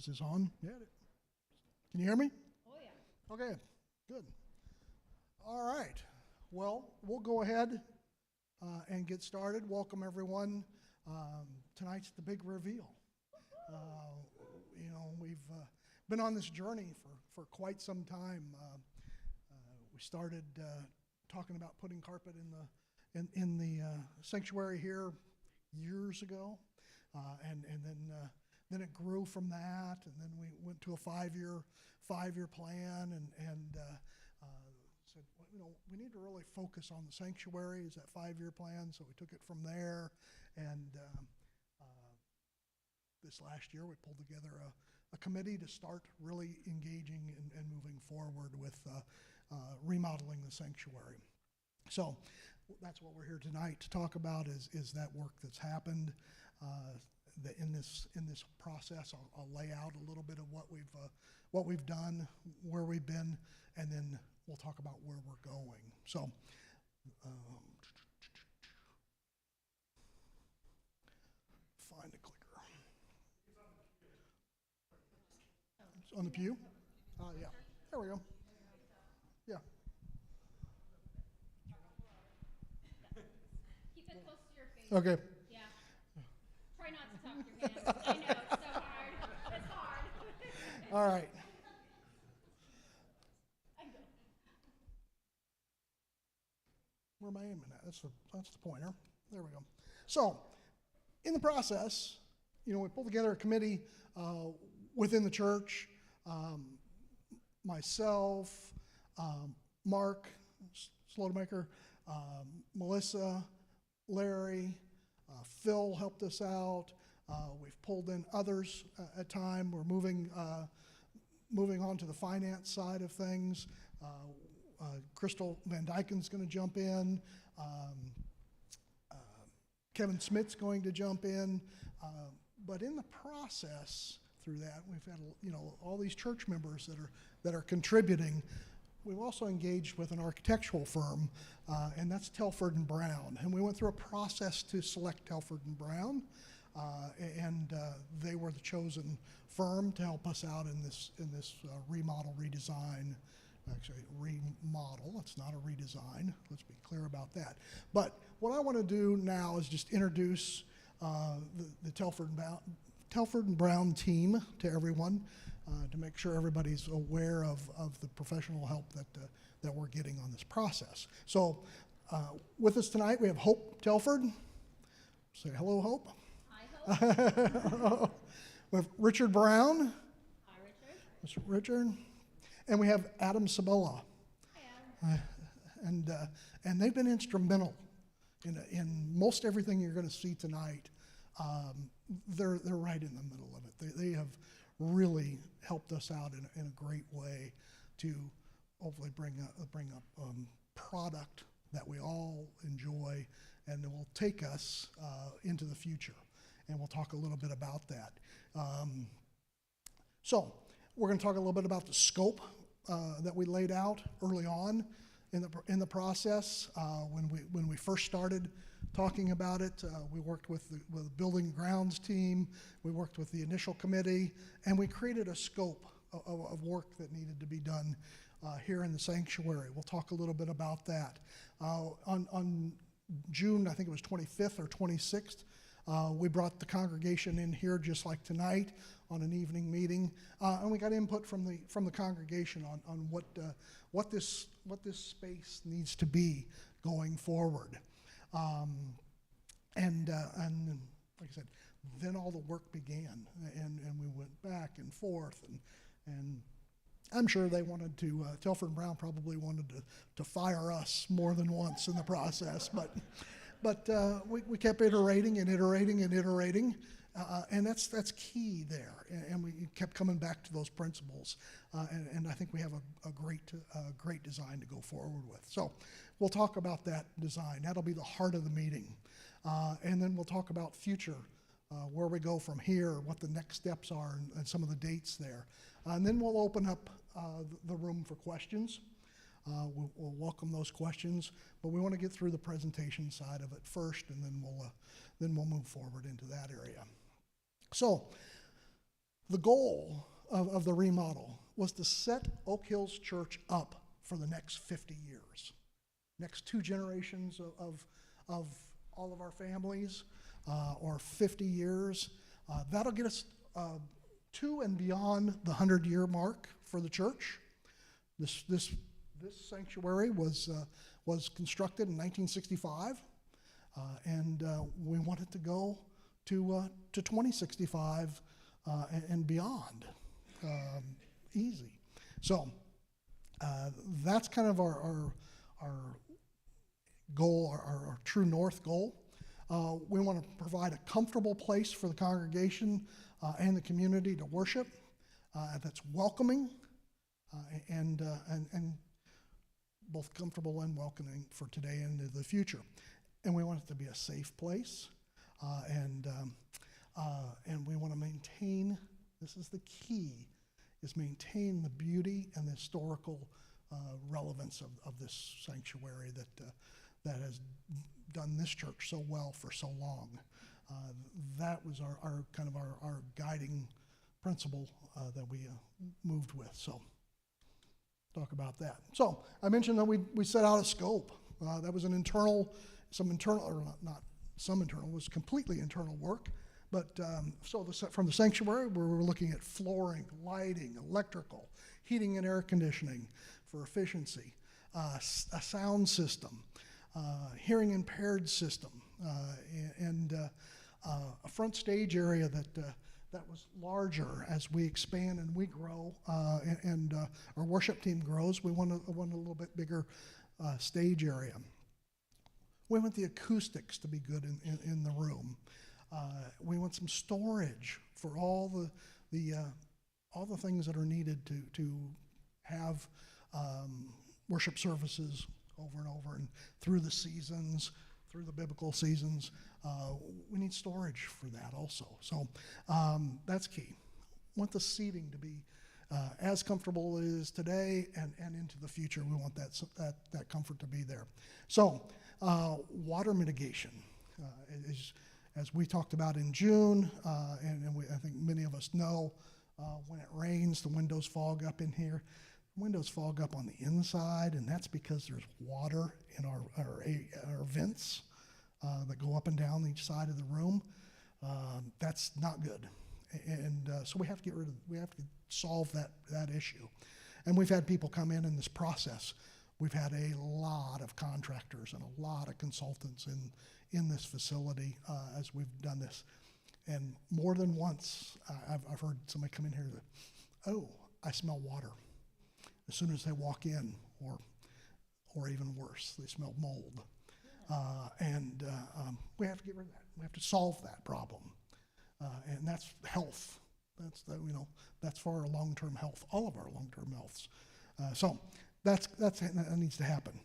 Is this on? Yeah. Can you hear me? Oh, yeah. Okay, good. All right. Well, we'll go ahead and get started. Welcome, everyone. Tonight's the big reveal. We've been on this journey for quite some time. We started talking about putting carpet in the sanctuary here years ago, and then it grew from that, and then we went to a five-year plan, and said, well, we need to really focus on the sanctuary as that 5-year plan. So we took it from there, and this last year we pulled together a committee to start really engaging and moving forward with remodeling the sanctuary. So that's what we're here tonight to talk about is that work that's happened. In this process, I'll lay out a little bit of what we've done, where we've been, and then we'll talk about where we're going. So, find the clicker. It's on the pew? Yeah. There we go. Yeah. Keep it close to your face. Okay. Yeah. Try not to talk with your hands. I know, it's so hard. It's hard. All right. Where am I aiming at? That's the pointer. There we go. So, in the process, we pulled together a committee within the church. Myself, Mark Slotemaker, Melissa, Larry, Phil helped us out. We've pulled in others at time. We're moving on to the finance side of things. Crystal Van Dyken's going to jump in. Kevin Smith's going to jump in. But in the process through that, we've had all these church members that are contributing. We've also engaged with an architectural firm, and that's Telford and Brown. And we went through a process to select Telford and Brown, and they were the chosen firm to help us out in this remodel, redesign. Actually, remodel. It's not a redesign. Let's be clear about that. But what I want to do now is just introduce the Telford and Brown team to everyone to make sure everybody's aware of the professional help that we're getting on this process. So with us tonight, we have Hope Telford. Say hello, Hope. Hi, Hope. We have Richard Brown. Hi, Richard. Mr. Richard. And we have Adam Sabella. Hi, Adam. And they've been instrumental in most everything you're going to see tonight. They're right in the middle of it. They have really helped us out in a great way to hopefully bring up product that we all enjoy and will take us into the future. And we'll talk a little bit about that. So we're going to talk a little bit about the scope that we laid out early on in the process. When we first started talking about it, we worked with the building and grounds team. We worked with the initial committee, and we created a scope of work that needed to be done here in the sanctuary. We'll talk a little bit about that. On June, I think it was 25th or 26th, we brought the congregation in here just like tonight on an evening meeting, and we got input from the congregation on what this space needs to be going forward. And like I said, then all the work began, and we went back and forth, and I'm sure they wanted to, Telford and Brown probably wanted to fire us more than once in the process, but we kept iterating, and that's key there, and we kept coming back to those principles, and I think we have a great design to go forward with. So we'll talk about that design. That'll be the heart of the meeting, and then we'll talk about future, where we go from here, what the next steps are, and some of the dates there, and then we'll open up the room for questions. We'll welcome those questions, but we want to get through the presentation side of it first, and then we'll move forward into that area. So The goal of the remodel was to set Oak Hills Church up for the next 50 years. Next 2 generations of all of our families, or 50 years. That'll get us to and beyond the 100-year mark for the church. This sanctuary was constructed in 1965, and we want it to go to 2065 and beyond, easy. So that's kind of our goal, our true north goal. We want to provide a comfortable place for the congregation and the community to worship, that's welcoming and both comfortable and welcoming for today and into the future. And we want it to be a safe place, and we want to maintain, this is the key, is maintain the beauty and the historical relevance of this sanctuary that has done this church so well for so long. That was our kind of our guiding principle that we moved with. So talk about that. So I mentioned that we set out a scope. That was was completely internal work. But from the sanctuary, we were looking at flooring, lighting, electrical, heating and air conditioning for efficiency, a sound system, hearing impaired system, and a front stage area that was larger as we expand and we grow, and our worship team grows. We want a little bit bigger stage area. We want the acoustics to be good in the room. We want some storage for all the things that are needed to have worship services over and over and through the seasons, through the biblical seasons. We need storage for that also. So that's key. Want the seating to be as comfortable as it is today and into the future. We want that comfort to be there. So water mitigation is, as we talked about in June, and I think many of us know, when it rains, the windows fog up in here. Windows fog up on the inside, and that's because there's water in our vents that go up and down each side of the room. That's not good, and so we have to solve that issue. And we've had people come in this process. We've had a lot of contractors and a lot of consultants in this facility as we've done this. And more than once, I've heard somebody come in here that, oh, I smell water. As soon as they walk in, or even worse, they smell mold. And we have to get rid of that. We have to solve that problem. And that's health. That's for our long-term health, all of our long-term healths. So that needs to happen.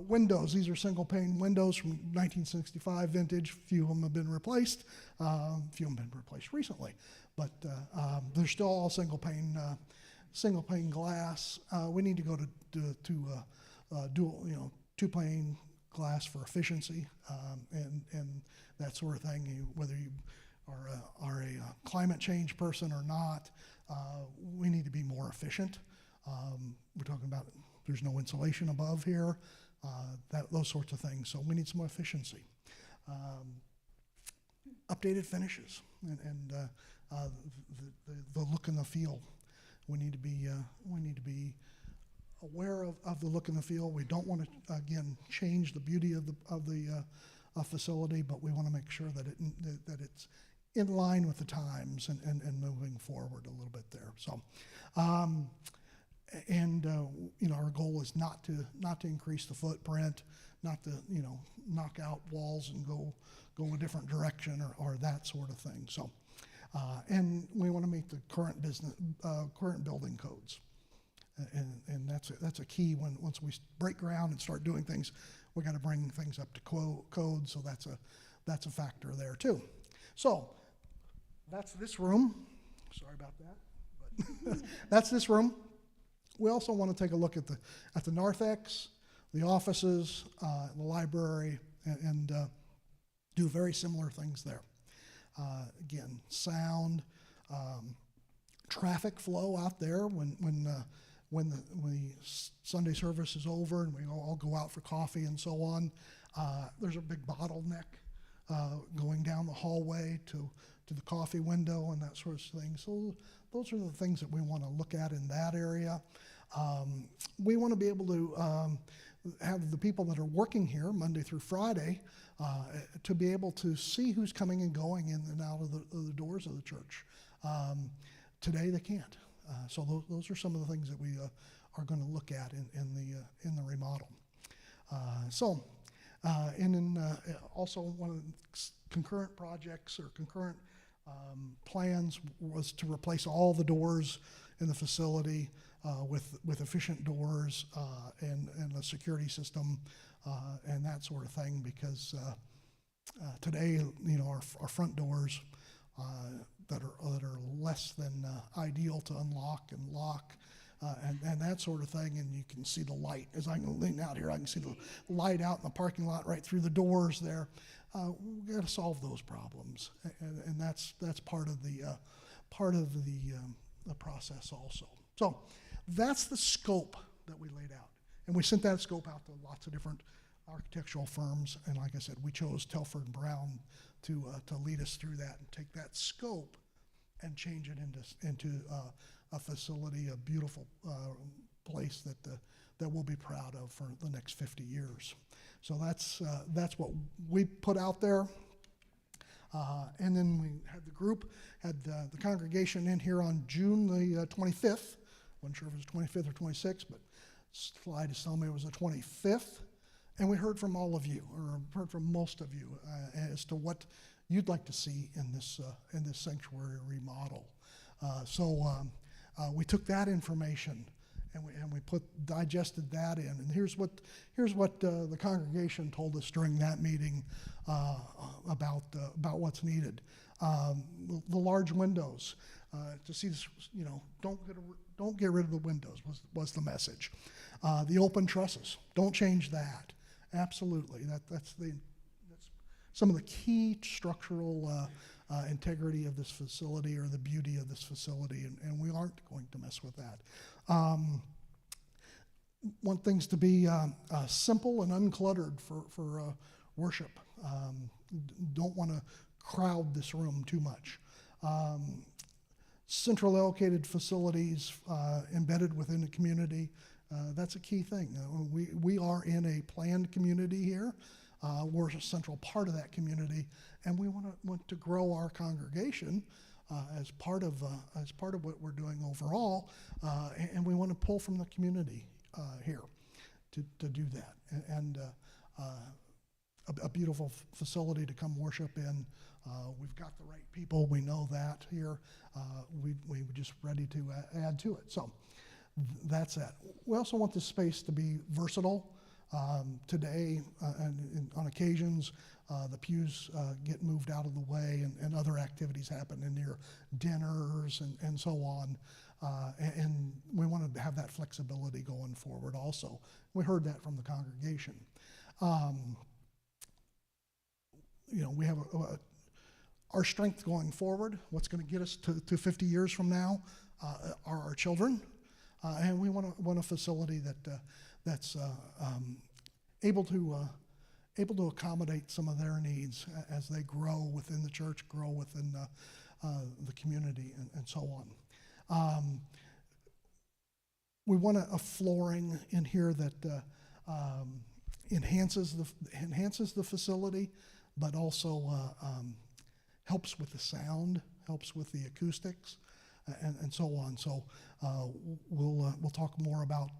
Windows, these are single pane windows from 1965 vintage. A few of them have been replaced. A few of them have been replaced recently. But they're still all single pane glass. We need to go to dual, 2-pane glass for efficiency, and that sort of thing. Whether you are a climate change person or not, we need to be more efficient. We're talking about there's no insulation above here, those sorts of things. So we need some more efficiency. Updated finishes and the look and the feel. We need to be aware of the look and the feel. We don't want to again change the beauty of the facility, but we want to make sure that it's in line with the times and moving forward a little bit there. So, our goal is not to increase the footprint, not to knock out walls and go a different direction or that sort of thing. So. And we want to meet the current building codes, and that's a key. Once we break ground and start doing things, we got to bring things up to code. So that's a factor there too. So that's this room. Sorry about that, but that's this room. We also want to take a look at the narthex, the offices, the library, and do very similar things there. Again, sound, traffic flow out there when the Sunday service is over and we all go out for coffee and so on. There's a big bottleneck going down the hallway to the coffee window and that sort of thing. So those are the things that we want to look at in that area. We want to be able to have the people that are working here Monday through Friday to be able to see who's coming and going in and out of the doors of the church. Today they can't. So those are some of the things that we are going to look at in the remodel. And then also one of the concurrent projects or concurrent plans was to replace all the doors in the facility with efficient doors and a security system and that sort of thing, because today, our front doors that are less than ideal to unlock and lock and that sort of thing, and you can see the light. As I can lean out here, I can see the light out in the parking lot right through the doors there. We've got to solve those problems, and that's part of the process also. So that's the scope that we laid out, and we sent that scope out to lots of different architectural firms. And like I said, we chose Telford and Brown to lead us through that and take that scope and change it into a facility, a beautiful place that we'll be proud of for the next 50 years. So that's what we put out there. And then we had the congregation in here on June the 25th. Wasn't sure if it was 25th or 26th, but slide is telling me it was the 25th. And we heard from all of you, or heard from most of you, as to what you'd like to see in this sanctuary remodel. So we took that information and we digested that in. And here's what the congregation told us during that meeting about what's needed. The large windows, to see this, don't get rid of the windows was the message. The open trusses, don't change that. Absolutely, that's some of the key structural integrity of this facility, or the beauty of this facility, and we aren't going to mess with that. Want things to be simple and uncluttered for worship. Don't want to crowd this room too much. Central located facilities embedded within the community. That's a key thing. We are in a planned community here. We're a central part of that community, and we want to grow our congregation as part of what we're doing overall, and we want to pull from the community here to do that. And a beautiful facility to come worship in. We've got the right people. We know that here. We're just ready to add to it. So that's that. We also want this space to be versatile. Today, and on occasions, the pews get moved out of the way, and other activities happen in here, dinners and so on. And we want to have that flexibility going forward also. We heard that from the congregation. We have our strength going forward. What's going to get us to 50 years from now are our children. And we want a facility that's able to accommodate some of their needs as they grow within the church, grow within the community, and so on. We want a flooring in here that enhances the facility, but also helps with the sound, helps with the acoustics, and so on. So we'll talk more about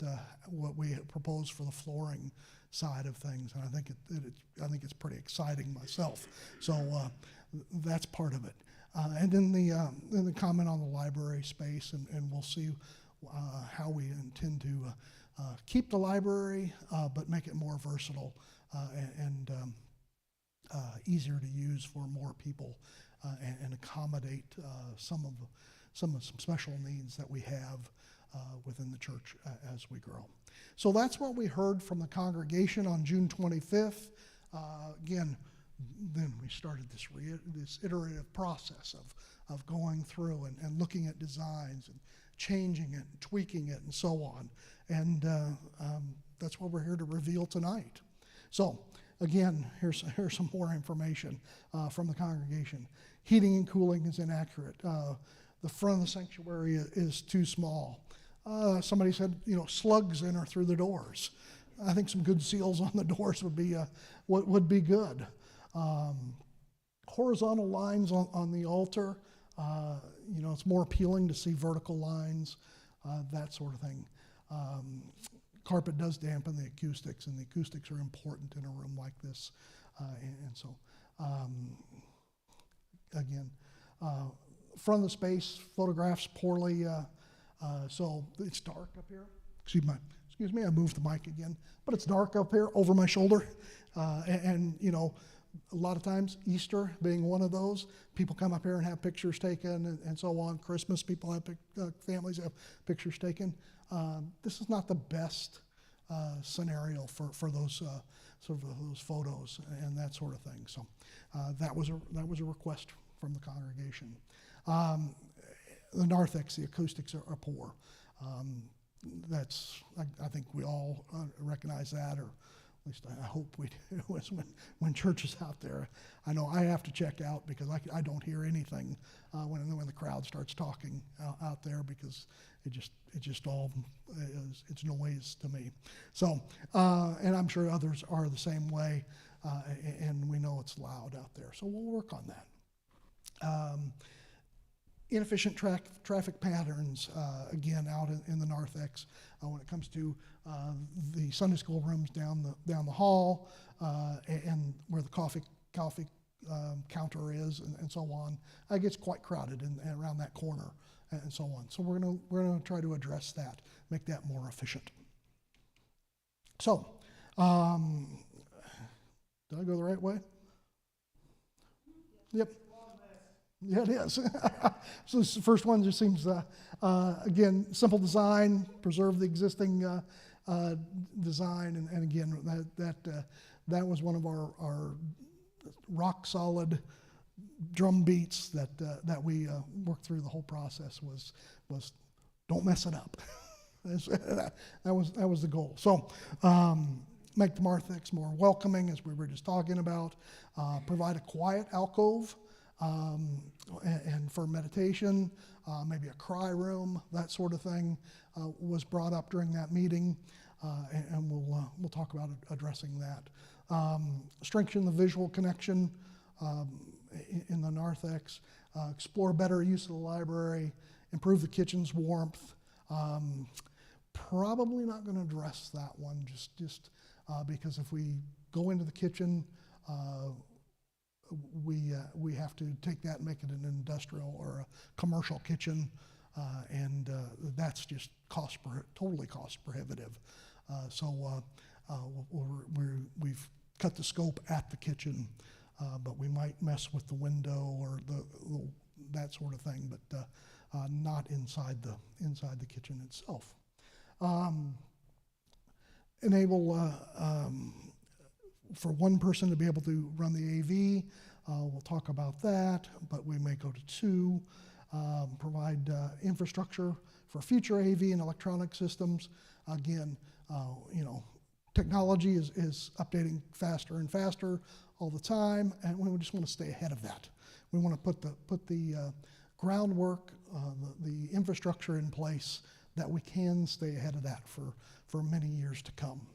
what we propose for the flooring side of things, and I think it's pretty exciting myself. So that's part of it. And then the comment on the library space, and we'll see how we intend to keep the library, but make it more versatile and easier to use for more people, and accommodate some special needs that we have within the church as we grow. So that's what we heard from the congregation on June 25th. Again, then we started this iterative process of going through and looking at designs and changing it and tweaking it and so on. And that's what we're here to reveal tonight. So again, here's some more information from the congregation. Heating and cooling is inaccurate. The front of the sanctuary is too small. Somebody said, slugs enter through the doors. I think some good seals on the doors would be good. Horizontal lines on the altar, it's more appealing to see vertical lines, that sort of thing. Carpet does dampen the acoustics, and the acoustics are important in a room like this. Again, front of the space photographs poorly, so it's dark up here. Excuse me, I moved the mic again, but it's dark up here over my shoulder, and a lot of times, Easter being one of those, people come up here and have pictures taken and so on. Christmas, people have families have pictures taken. This is not the best scenario for those those photos and that sort of thing. So that was a request from the congregation. The narthex, the acoustics are poor. I think we all recognize that, or at least I hope we do. When church is out there, I know I have to check out because I don't hear anything when the crowd starts talking out there, because it just all it's noise to me. So and I'm sure others are the same way, and we know it's loud out there. So we'll work on that. Inefficient traffic patterns, again, out in the narthex when it comes to the Sunday school rooms down the hall and where the coffee counter is and so on. It gets quite crowded around that corner and so on. So we're gonna try to address that, make that more efficient. So, did I go the right way? Yep. Yeah, it is. So this first one just seems, again, simple design, preserve the existing design, and again, that was one of our rock solid drum beats that we worked through the whole process was don't mess it up. that was the goal. So make the narthex more welcoming, as we were just talking about. Provide a quiet alcove. And for meditation, maybe a cry room, that sort of thing was brought up during that meeting, and we'll talk about addressing that. Strengthen the visual connection in the narthex. Explore better use of the library. Improve the kitchen's warmth. Probably not going to address that one just because if we go into the kitchen. We have to take that and make it an industrial or a commercial kitchen, and that's just totally cost prohibitive. So we've cut the scope at the kitchen, but we might mess with the window or that sort of thing, but not inside the kitchen itself. Enable. For one person to be able to run the AV, we'll talk about that, but we may go to two. Provide infrastructure for future AV and electronic systems. Again, technology is updating faster and faster all the time, and we just want to stay ahead of that. We want to put the groundwork, the infrastructure in place that we can stay ahead of that for many years to come.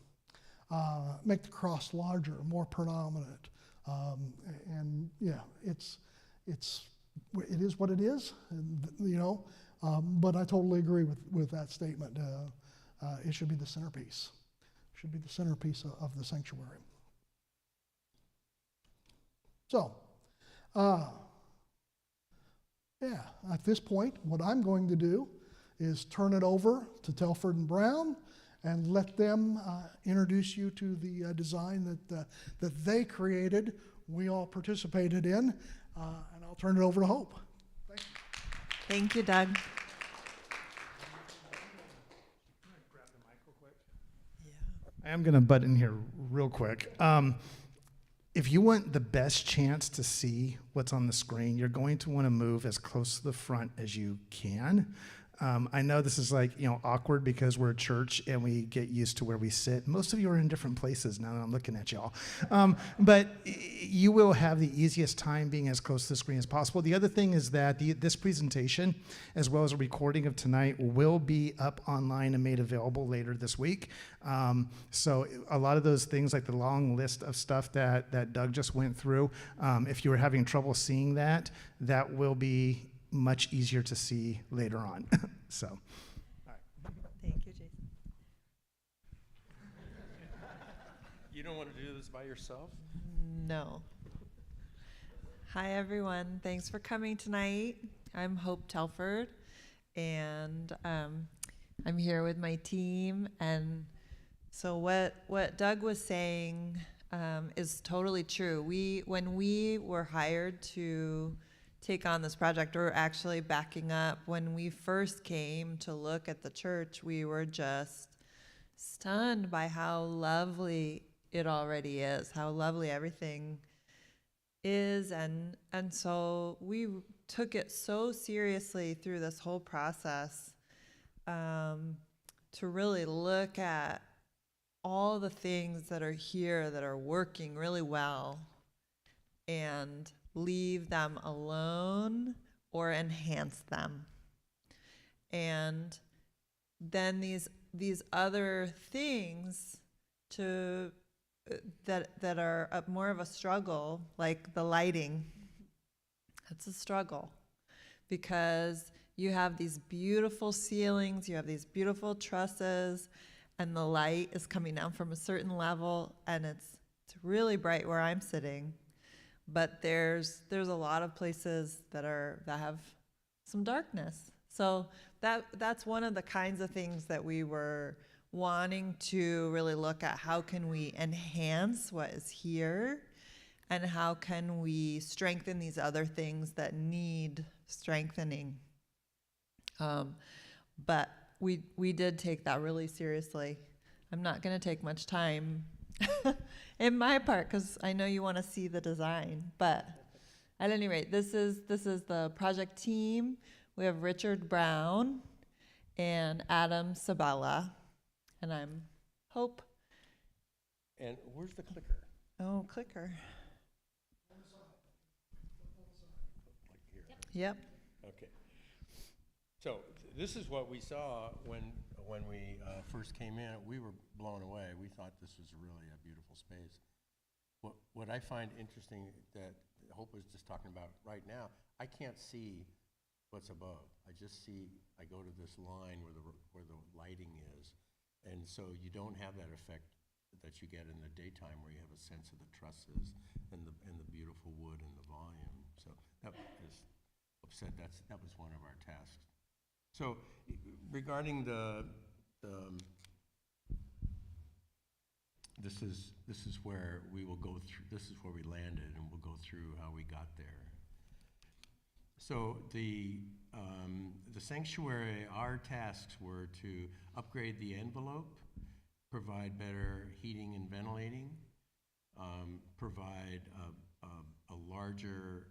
Make the cross larger, more predominant, and yeah, it is what it is, but I totally agree with that statement. It should be the centerpiece. Should be the centerpiece of the sanctuary. So, at this point, what I'm going to do is turn it over to Telford and Brown and let them introduce you to the design that they created, we all participated in, and I'll turn it over to Hope. Thank you. Thank you, Doug. Grab the mic real quick. Yeah. I am going to butt in here real quick. if you want the best chance to see what's on the screen, you're going to want to move as close to the front as you can. I know this is like, awkward because we're a church and we get used to where we sit. Most of you are in different places now that I'm looking at y'all. But you will have the easiest time being as close to the screen as possible. The other thing is that this presentation, as well as a recording of tonight, will be up online and made available later this week. So a lot of those things, like the long list of stuff that Doug just went through, if you were having trouble seeing that will be much easier to see later on. So, Thank you, Jason. You don't want to do this by yourself? No. Hi, everyone. Thanks for coming tonight. I'm Hope Telford, and I'm here with my team. And so what Doug was saying is totally true. When we were hired to take on this project, or actually backing up, when we first came to look at the church, we were just stunned by how lovely it already is, how lovely everything is. And so we took it so seriously through this whole process, to really look at all the things that are here that are working really well and leave them alone or enhance them. And then these other things that are more of a struggle, like the lighting. It's a struggle because you have these beautiful ceilings, you have these beautiful trusses, and the light is coming down from a certain level, and it's really bright where I'm sitting. But there's a lot of places that have some darkness. So that's one of the kinds of things that we were wanting to really look at. How can we enhance what is here, and how can we strengthen these other things that need strengthening? But we did take that really seriously. I'm not going to take much time in my part, because I know you want to see the design. But at any rate, this is the project team. We have Richard Brown and Adam Sabella, and I'm Hope. And where's the clicker? Oh, clicker. Like here. Yep. Okay. So this is what we saw when we first came in. We were blown away. We thought this was really a beautiful space. What I find interesting that Hope was just talking about right now, I can't see what's above. I go to this line where the lighting is, and so you don't have that effect that you get in the daytime, where you have a sense of the trusses and the beautiful wood and the volume. So that was upset. That was one of our tasks. So regarding this is where we will go through. This is where we landed, and we'll go through how we got there. So the sanctuary, our tasks were to upgrade the envelope, provide better heating and ventilating, provide a larger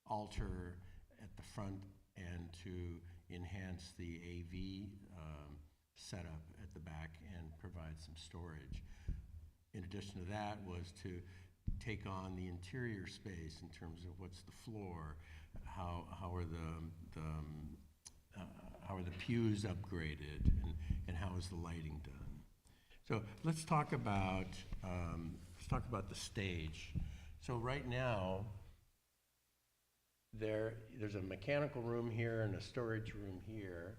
altar at the front, and to enhance the AV setup at the back and provide some storage. In addition to that was to take on the interior space in terms of what's the floor, how are the pews upgraded, and how is the lighting done. So let's talk about the stage. So right now, there's a mechanical room here and a storage room here,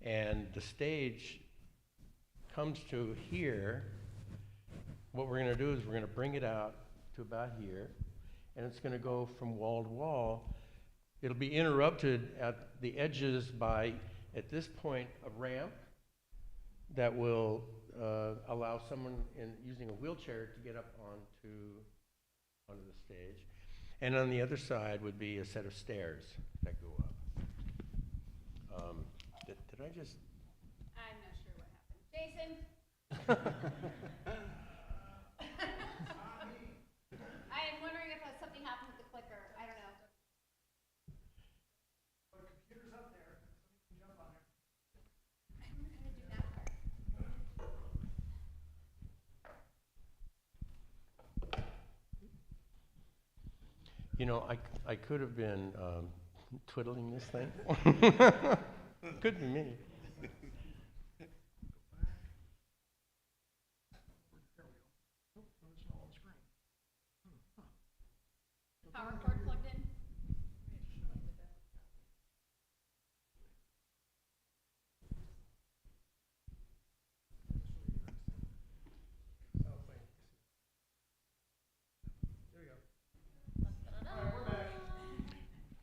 and the stage comes to here. What we're going to do is we're going to bring it out to about here, and it's going to go from wall to wall. It'll be interrupted at the edges by, at this point, a ramp that will allow someone using a wheelchair to get up onto the stage. And on the other side would be a set of stairs that go up. Did I just? I'm not sure what happened. Jason? You know, I could have been twiddling this thing. Could be me. Power cord plugged in?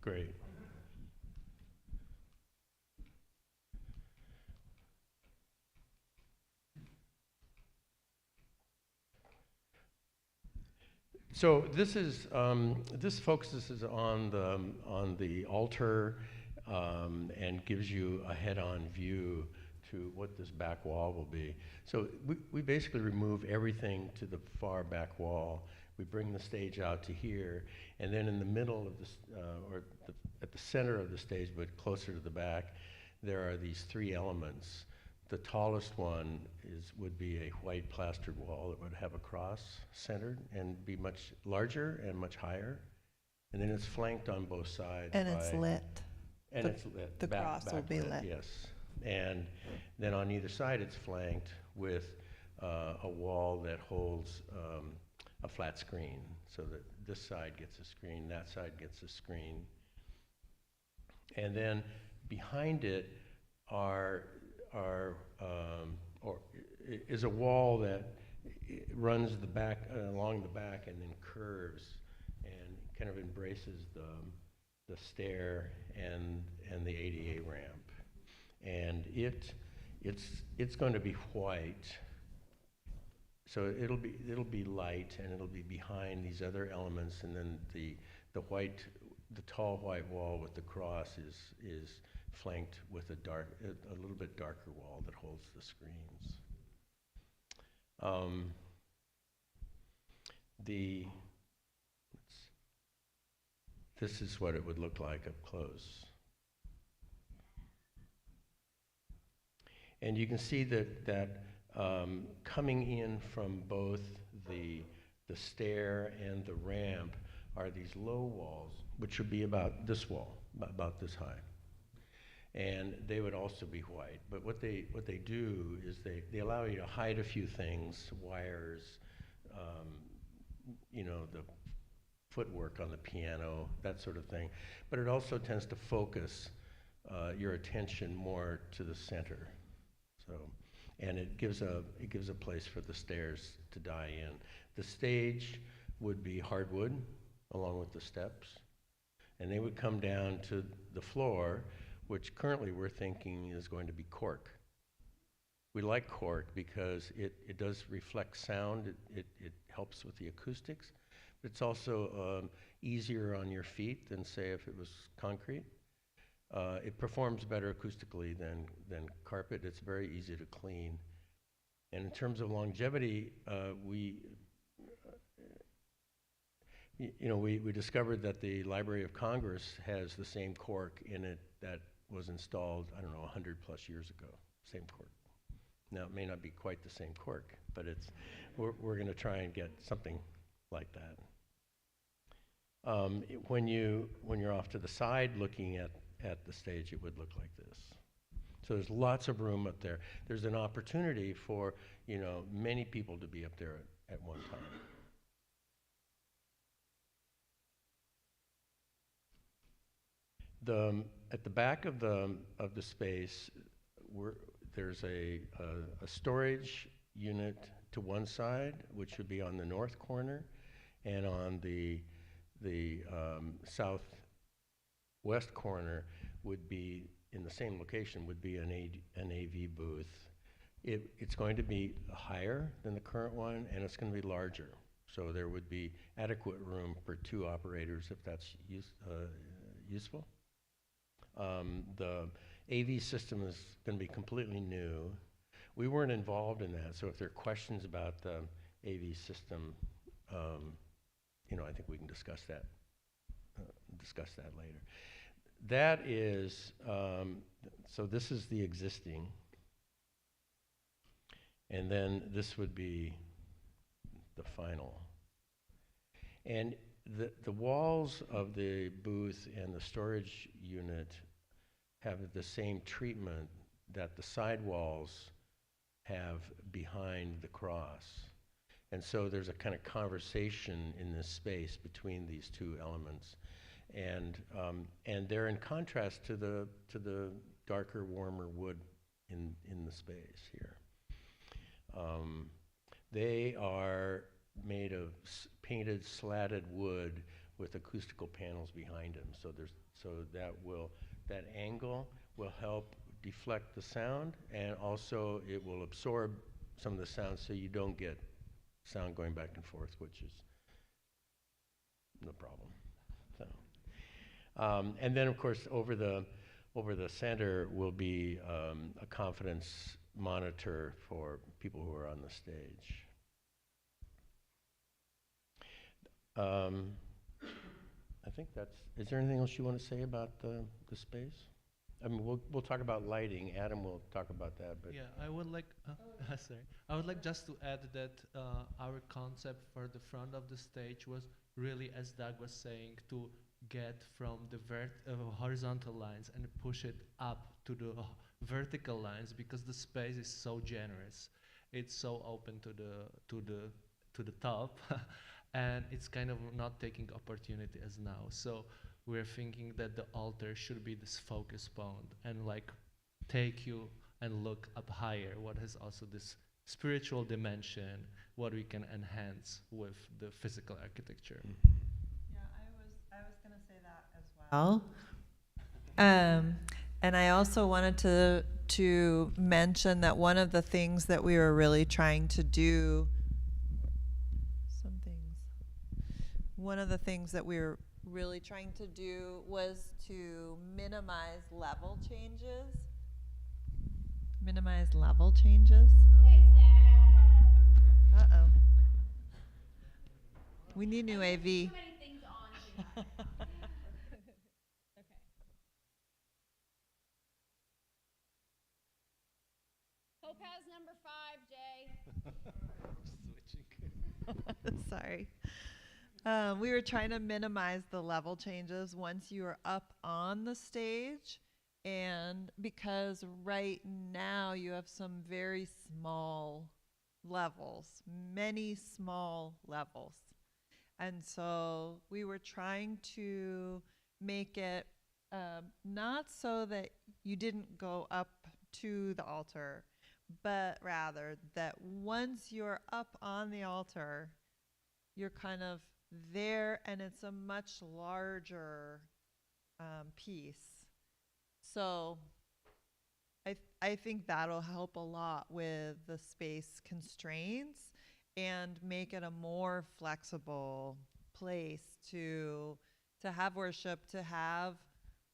Great. So this focuses on the altar and gives you a head-on view to what this back wall will be. So we basically remove everything to the far back wall. We bring the stage out to here, and then in the middle of this, at the center of the stage, but closer to the back, there are these three elements. The tallest one would be a white plastered wall that would have a cross centered and be much larger and much higher. And then it's flanked on both sides. And it's lit. And it's lit. The cross will be lit. Yes. And then on either side, it's flanked with a wall that holds a flat screen, so that this side gets a screen, that side gets a screen. And then behind it is a wall that runs the back along the back and then curves and kind of embraces the stair and the ADA ramp. And it's going to be white, so it'll be light, and it'll be behind these other elements, and then the tall white wall with the cross is flanked with a little bit darker wall that holds the screens. This is what it would look like up close. And you can see that coming in from both the stair and the ramp are these low walls, which would be about this wall, about this high. And they would also be white. But what they do is they allow you to hide a few things, wires, the footwork on the piano, that sort of thing. But it also tends to focus your attention more to the center. So, and it gives a place for the stairs to die in. The stage would be hardwood along with the steps, and they would come down to the floor, which currently we're thinking is going to be cork. We like cork because it does reflect sound, it helps with the acoustics, but it's also easier on your feet than, say, if it was concrete. It performs better acoustically than carpet. It's very easy to clean. And in terms of longevity, we discovered that the Library of Congress has the same cork in it that was installed, 100 plus years ago, same cork. Now, it may not be quite the same cork, but we're going to try and get something like that. When you're off to the side looking at the stage, it would look like this. So there's lots of room up there. There's an opportunity for, many people to be up there at one time. At the back of the space, there's a storage unit to one side, which would be on the north corner, and on the southwest corner would be, in the same location, would be an AV booth. It's going to be higher than the current one, and it's going to be larger. So there would be adequate room for 2 operators if that's useful. The AV system is going to be completely new. We weren't involved in that, so if there are questions about the AV system, I think we can discuss that later. That is, so this is the existing, and then this would be the final. And the walls of the booth and the storage unit have the same treatment that the side walls have behind the cross. And so there's a kind of conversation in this space between these two elements. And they're in contrast to the darker, warmer wood in the space here. They are made of painted slatted wood with acoustical panels behind them. So that angle will help deflect the sound, and also it will absorb some of the sound so you don't get sound going back and forth, which is no problem. So, and then of course over the center will be a confidence monitor for people who are on the stage. I think is there anything else you want to say about the space? I mean, we'll talk about lighting. Adam will talk about that, but. Yeah, I would like, sorry. I would like just to add that our concept for the front of the stage was really, as Doug was saying, to get from the horizontal lines and push it up to the vertical lines, because the space is so generous. It's so open to the top, and it's kind of not taking opportunity as now. So we're thinking that the altar should be this focus point and like take you and look up higher, what has also this spiritual dimension, what we can enhance with the physical architecture. Yeah, I was gonna say that as well. And I also wanted to mention that one of the things that we were really trying to do, one of the things that we were really trying to do was to minimize level changes. Minimize level changes. Uh-oh. We need new AV. Too many things on tonight. Okay. Topaz number 5, Jay. Sorry. We were trying to minimize the level changes once you are up on the stage, and because right now you have some very small levels, many small levels. And so we were trying to make it not so that you didn't go up to the altar, but rather that once you're up on the altar, you're kind of there, and it's a much larger piece. So I think that'll help a lot with the space constraints and make it a more flexible place to have worship, to have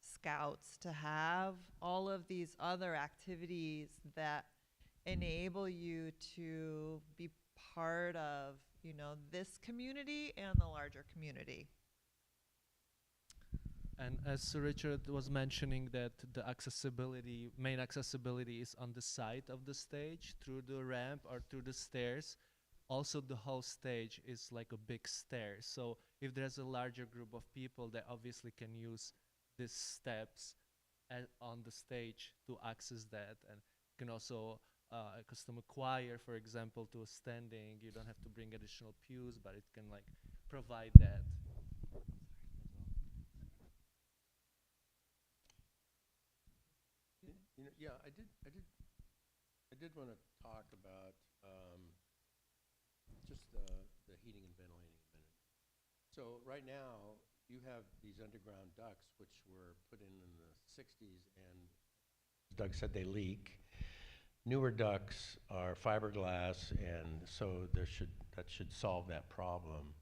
scouts, to have all of these other activities that enable you to be part of, you know, this community and the larger community. And as Richard was mentioning, that the main accessibility is on the side of the stage through the ramp or through the stairs. Also, the whole stage is like a big stair. So if there's a larger group of people, they obviously can use these steps on the stage to access that. And you can also custom a choir, for example, to a standing. You don't have to bring additional pews, but it can like provide that. You know, yeah, I did want to talk about just the heating and ventilating a minute. So right now, you have these underground ducts, which were put in the 60s, and Doug said they leak. Newer ducts are fiberglass, and so that should solve that problem.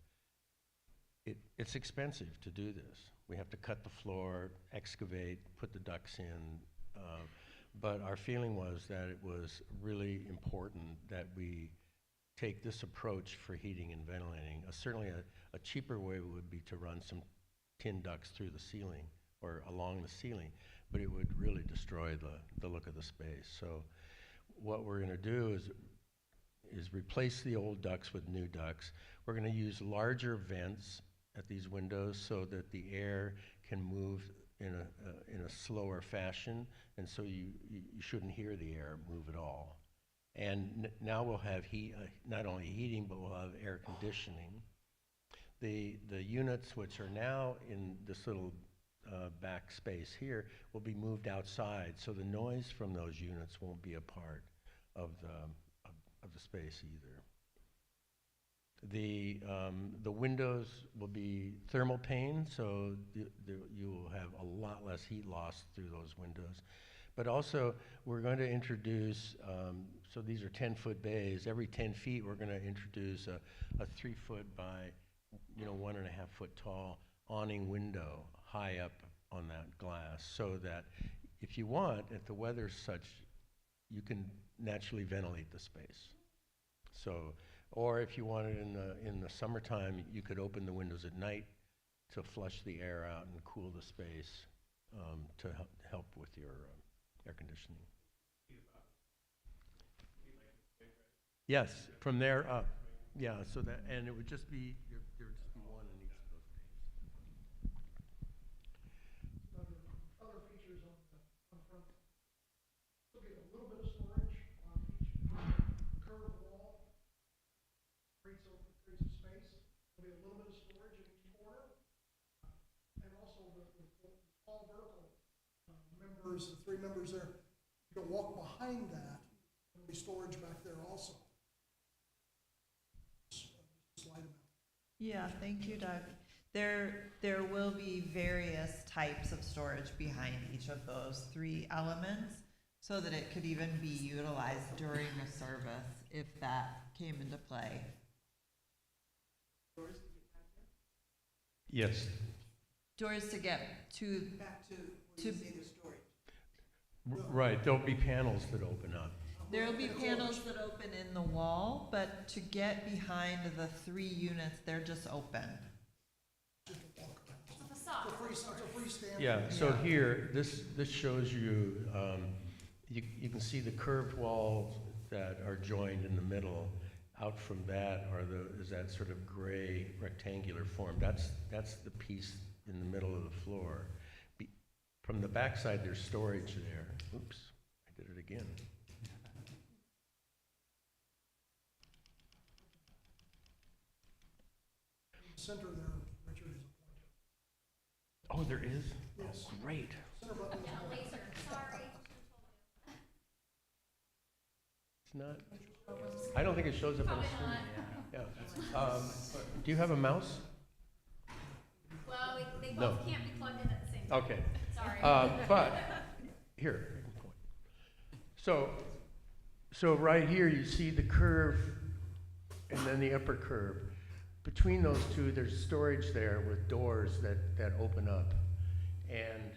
It's expensive to do this. We have to cut the floor, excavate, put the ducts in. But our feeling was that it was really important that we take this approach for heating and ventilating. Certainly a cheaper way would be to run some tin ducts through the ceiling or along the ceiling, but it would really destroy the look of the space. So what we're going to do is replace the old ducts with new ducts. We're going to use larger vents at these windows so that the air can move in a slower fashion, and so you shouldn't hear the air move at all. And now we'll have heat, not only heating, but we'll have air conditioning. The units which are now in this little back space here will be moved outside, so the noise from those units won't be a part of the space either. The windows will be thermal pane, so you will have a lot less heat loss through those windows. But also, we're going to introduce, so these are 10-foot bays. Every 10 feet, we're going to introduce a 3-foot by 1.5 foot tall awning window high up on that glass, so that if you want, if the weather's such, you can naturally ventilate the space. So, or if you wanted in the summertime, you could open the windows at night to flush the air out and cool the space to help with your air conditioning. Yes, from there up. Yeah, so that, and it would just be, there would just be one in each of those bays. Other features on the front. You'll get a little bit of storage on each curved wall. Creates a space. There'll be a little bit of storage in each corner. And also the tall vertical members, the 3 members there, you can walk behind that. There'll be storage back there also. Slide them out. Yeah, thank you, Doug. There will be various types of storage behind each of those 3 elements so that it could even be utilized during a service if that came into play. Yes. Doors to get to Back to where you see the storage. Right, there'll be panels that open up. There'll be panels that open in the wall, but to get behind the 3 units, they're just open. Just a walk around. It's a facade. It's a freestanding. Yeah, so Yeah. here, this shows you, you can see the curved walls that are joined in the middle. Out from that is that sort of gray rectangular form. That's the piece in the middle of the floor. From the backside, there's storage there. Oops, I did it again. Center there, Richard, is a pointer. Oh, there is? Yes. Oh, great. Center button is Yeah, a laser, sorry. It's not, I don't think it shows up on the Probably screen. not. Yeah. Do you have a mouse? Well, they No. both can't be plugged in at the same time. Okay. Sorry. But, here, I can point. So right here, you see the curve and then the upper curve. Between those two, there's storage there with doors that open up. And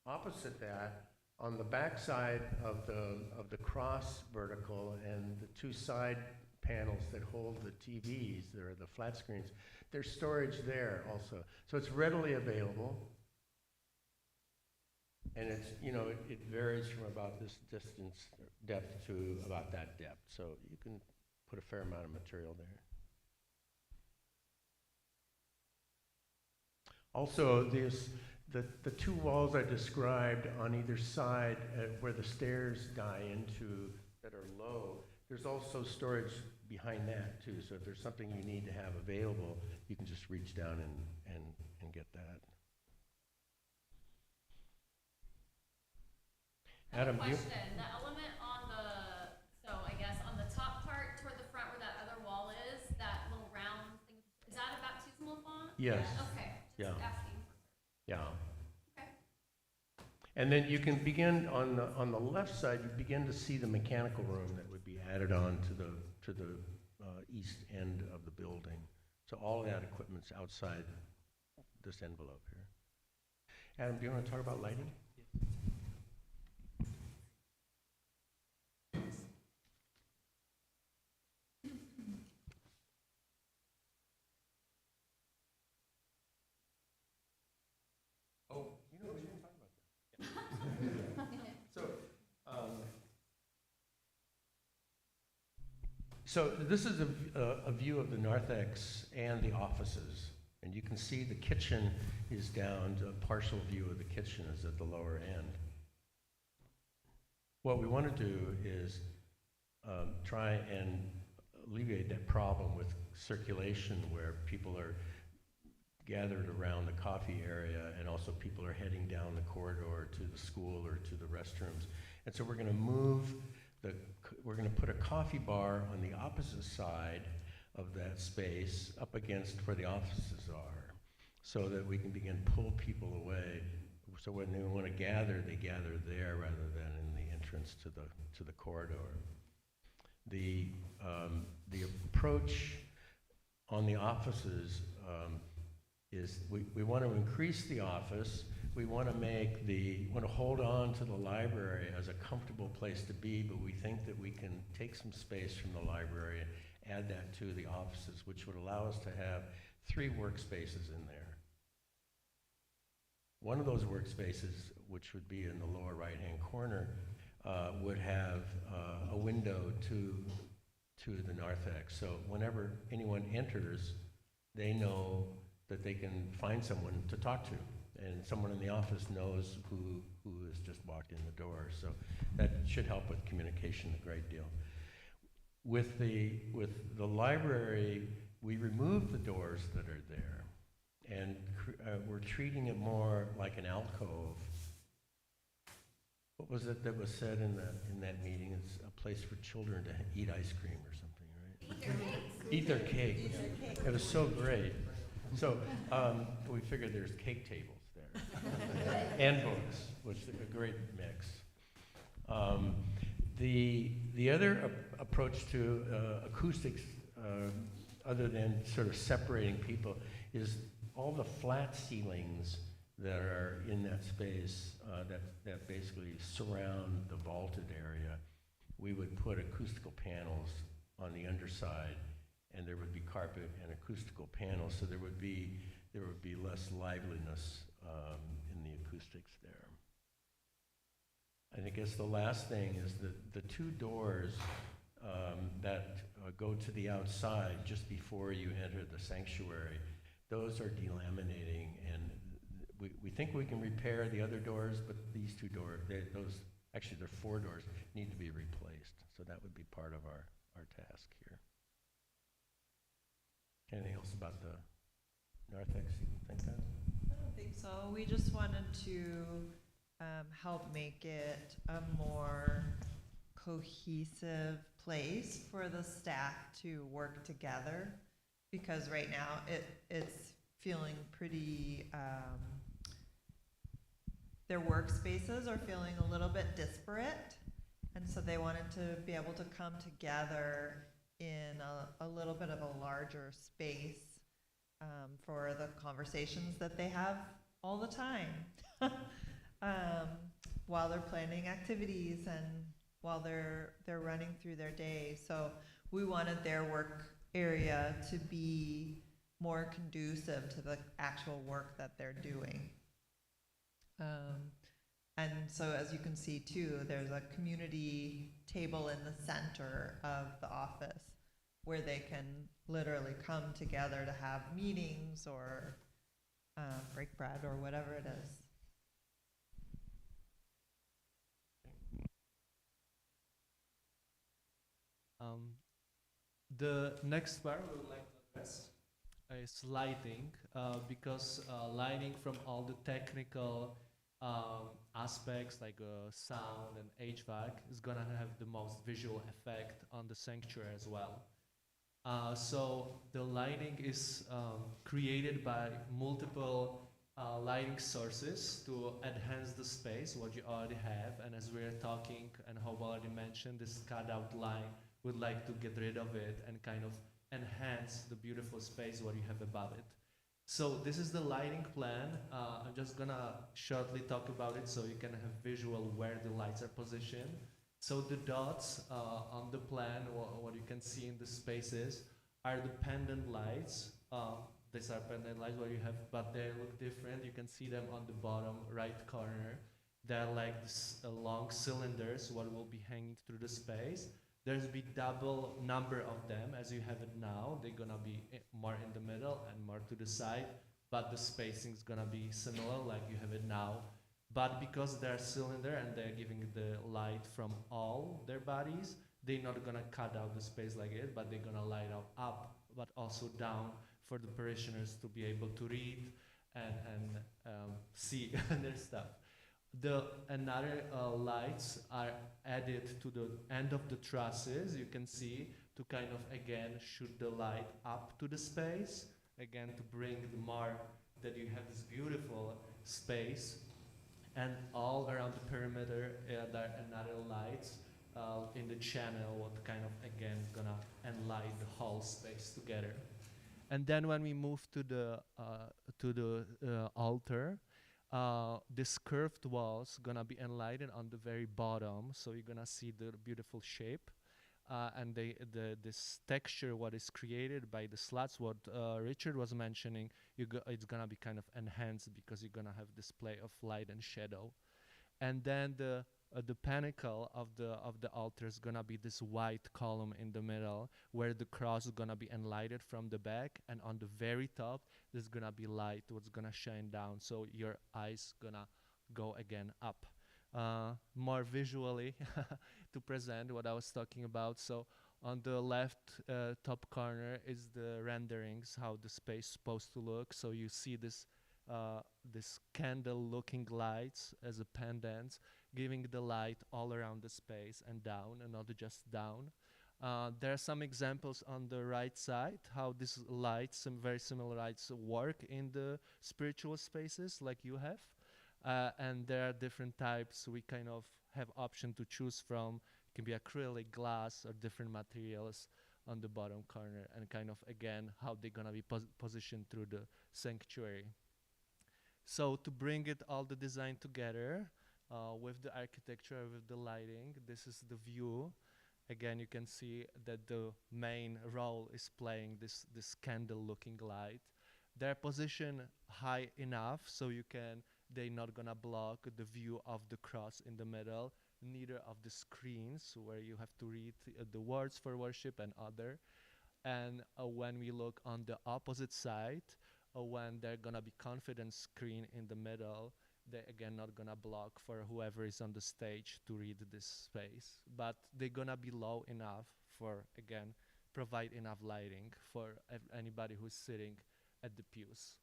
opposite that, on the back side of the cross vertical and the 2 side panels that hold the TVs, there are the flat screens, there's storage there also. So it's readily available. And it's, it varies from about this distance, depth to about that depth. So you can put a fair amount of material there. Also, the 2 walls I described on either side where the stairs die into that are low, there's also storage behind that too. So if there's something you need to have available, you can just reach down and get that. Adam, do you? Question, the element on I guess on the top part toward the front where that other wall is, that little round thing, is that a baptismal font? Yes. Okay, Yeah. just asking. Yeah. Okay. And then you can begin on the left side. You begin to see the mechanical room that would be added on to the east end of the building. So all of that equipment's outside this envelope here. Adam, do you want to talk about lighting? Oh, we didn't talk about that. So this is a view of the narthex and the offices. And you can see the kitchen is down, a partial view of the kitchen is at the lower end. What we want to do is try and alleviate that problem with circulation where people are gathered around the coffee area and also people are heading down the corridor to the school or to the restrooms. And so we're going to put a coffee bar on the opposite side of that space up against where the offices are so that we can begin to pull people away. So when they want to gather, they gather there rather than in the entrance to the corridor. The approach on the offices is we want to increase the office. We want to hold on to the library as a comfortable place to be, but we think that we can take some space from the library and add that to the offices, which would allow us to have 3 workspaces in there. One of those workspaces, which would be in the lower right-hand corner, would have a window to the narthex. So whenever anyone enters, they know that they can find someone to talk to. And someone in the office knows who has just walked in the door. So that should help with communication a great deal. With the library, we remove the doors that are there. And we're treating it more like an alcove. What was it that was said in that meeting? It's a place for children to eat ice cream or something, right? Eat their cake. It was so great. So we figured there's cake tables there and books, which is a great mix. The other approach to acoustics, other than sort of separating people, is all the flat ceilings that are in that space that basically surround the vaulted area. We would put acoustical panels on the underside, and there would be carpet and acoustical panels, so there would be less liveliness in the acoustics there. And I guess the last thing is the 2 doors that go to the outside just before you enter the sanctuary. Those are delaminating, and we think we can repair the other doors, but these 2 doors, actually there are 4 doors, need to be replaced. So that would be part of our task here. Anything else about the narthex you think of? I don't think so. We just wanted to help make it a more cohesive place for the staff to work together, because right now it's feeling pretty, their workspaces are feeling a little bit disparate, and so they wanted to be able to come together in a little bit of a larger space for the conversations that they have all the time while they're planning activities and while they're running through their day. So we wanted their work area to be more conducive to the actual work that they're doing. And so as you can see too, there's a community table in the center of the office where they can literally come together to have meetings or break bread or whatever it is. The next part we would like to address is lighting, because lighting from all the technical aspects like sound and HVAC is gonna have the most visual effect on the sanctuary as well. So the lighting is created by multiple lighting sources to enhance the space, what you already have. And as we're talking, and Hope already mentioned, this cutout line, would like to get rid of it and kind of enhance the beautiful space what you have above it. So this is the lighting plan. I'm just gonna shortly talk about it so you can have visual where the lights are positioned. So the dots on the plan, what you can see in the spaces, are the pendant lights. These are pendant lights what you have, but they look different. You can see them on the bottom right corner. They're like long cylinders what will be hanging through the space. there's be double number of them as you have it now. They're gonna be more in the middle and more to the side, but the spacing is gonna be similar like you have it now. But because they're cylinder and they're giving the light from all their bodies, they're not gonna cut out the space like it, but they're gonna light up, but also down for the parishioners to be able to read and see their stuff. The another lights are added to the end of the trusses, you can see, to kind of again shoot the light up to the space, again to bring the more that you have this beautiful space. And all around the perimeter there are another lights in the channel, what kind of again gonna enlight the whole space together. And then when we move to the altar, this curved walls gonna be enlightened on the very bottom, so you're gonna see the beautiful shape. And this texture, what is created by the slats, what Richard was mentioning, it's gonna be kind of enhanced because you're gonna have display of light and shadow. And then the pinnacle of the altar is gonna be this white column in the middle, where the cross is gonna be enlightened from the back, and on the very top there's gonna be light, what's gonna shine down, so your eyes gonna go again up. More visually to present what I was talking about. So on the left top corner is the renderings, how the space is supposed to look. So you see this candle-looking lights as a pendant, giving the light all around the space and down, and not just down. There are some examples on the right side, how these lights, some very similar lights, work in the spiritual spaces like you have. And there are different types. We kind of have option to choose from. It can be acrylic, glass, or different materials on the bottom corner, and kind of again how they're gonna be positioned through the sanctuary. So to bring it all the design together with the architecture, with the lighting, this is the view. Again, you can see that the main role is playing this candle-looking light. They're positioned high enough so they're not gonna block the view of the cross in the middle, neither of the screens where you have to read the words for worship and other. And when we look on the opposite side, when they're gonna be confidence screen in the middle, they're again not gonna block for whoever is on the stage to read this space, but they're gonna be low enough for, again, provide enough lighting for anybody who's sitting at the pews.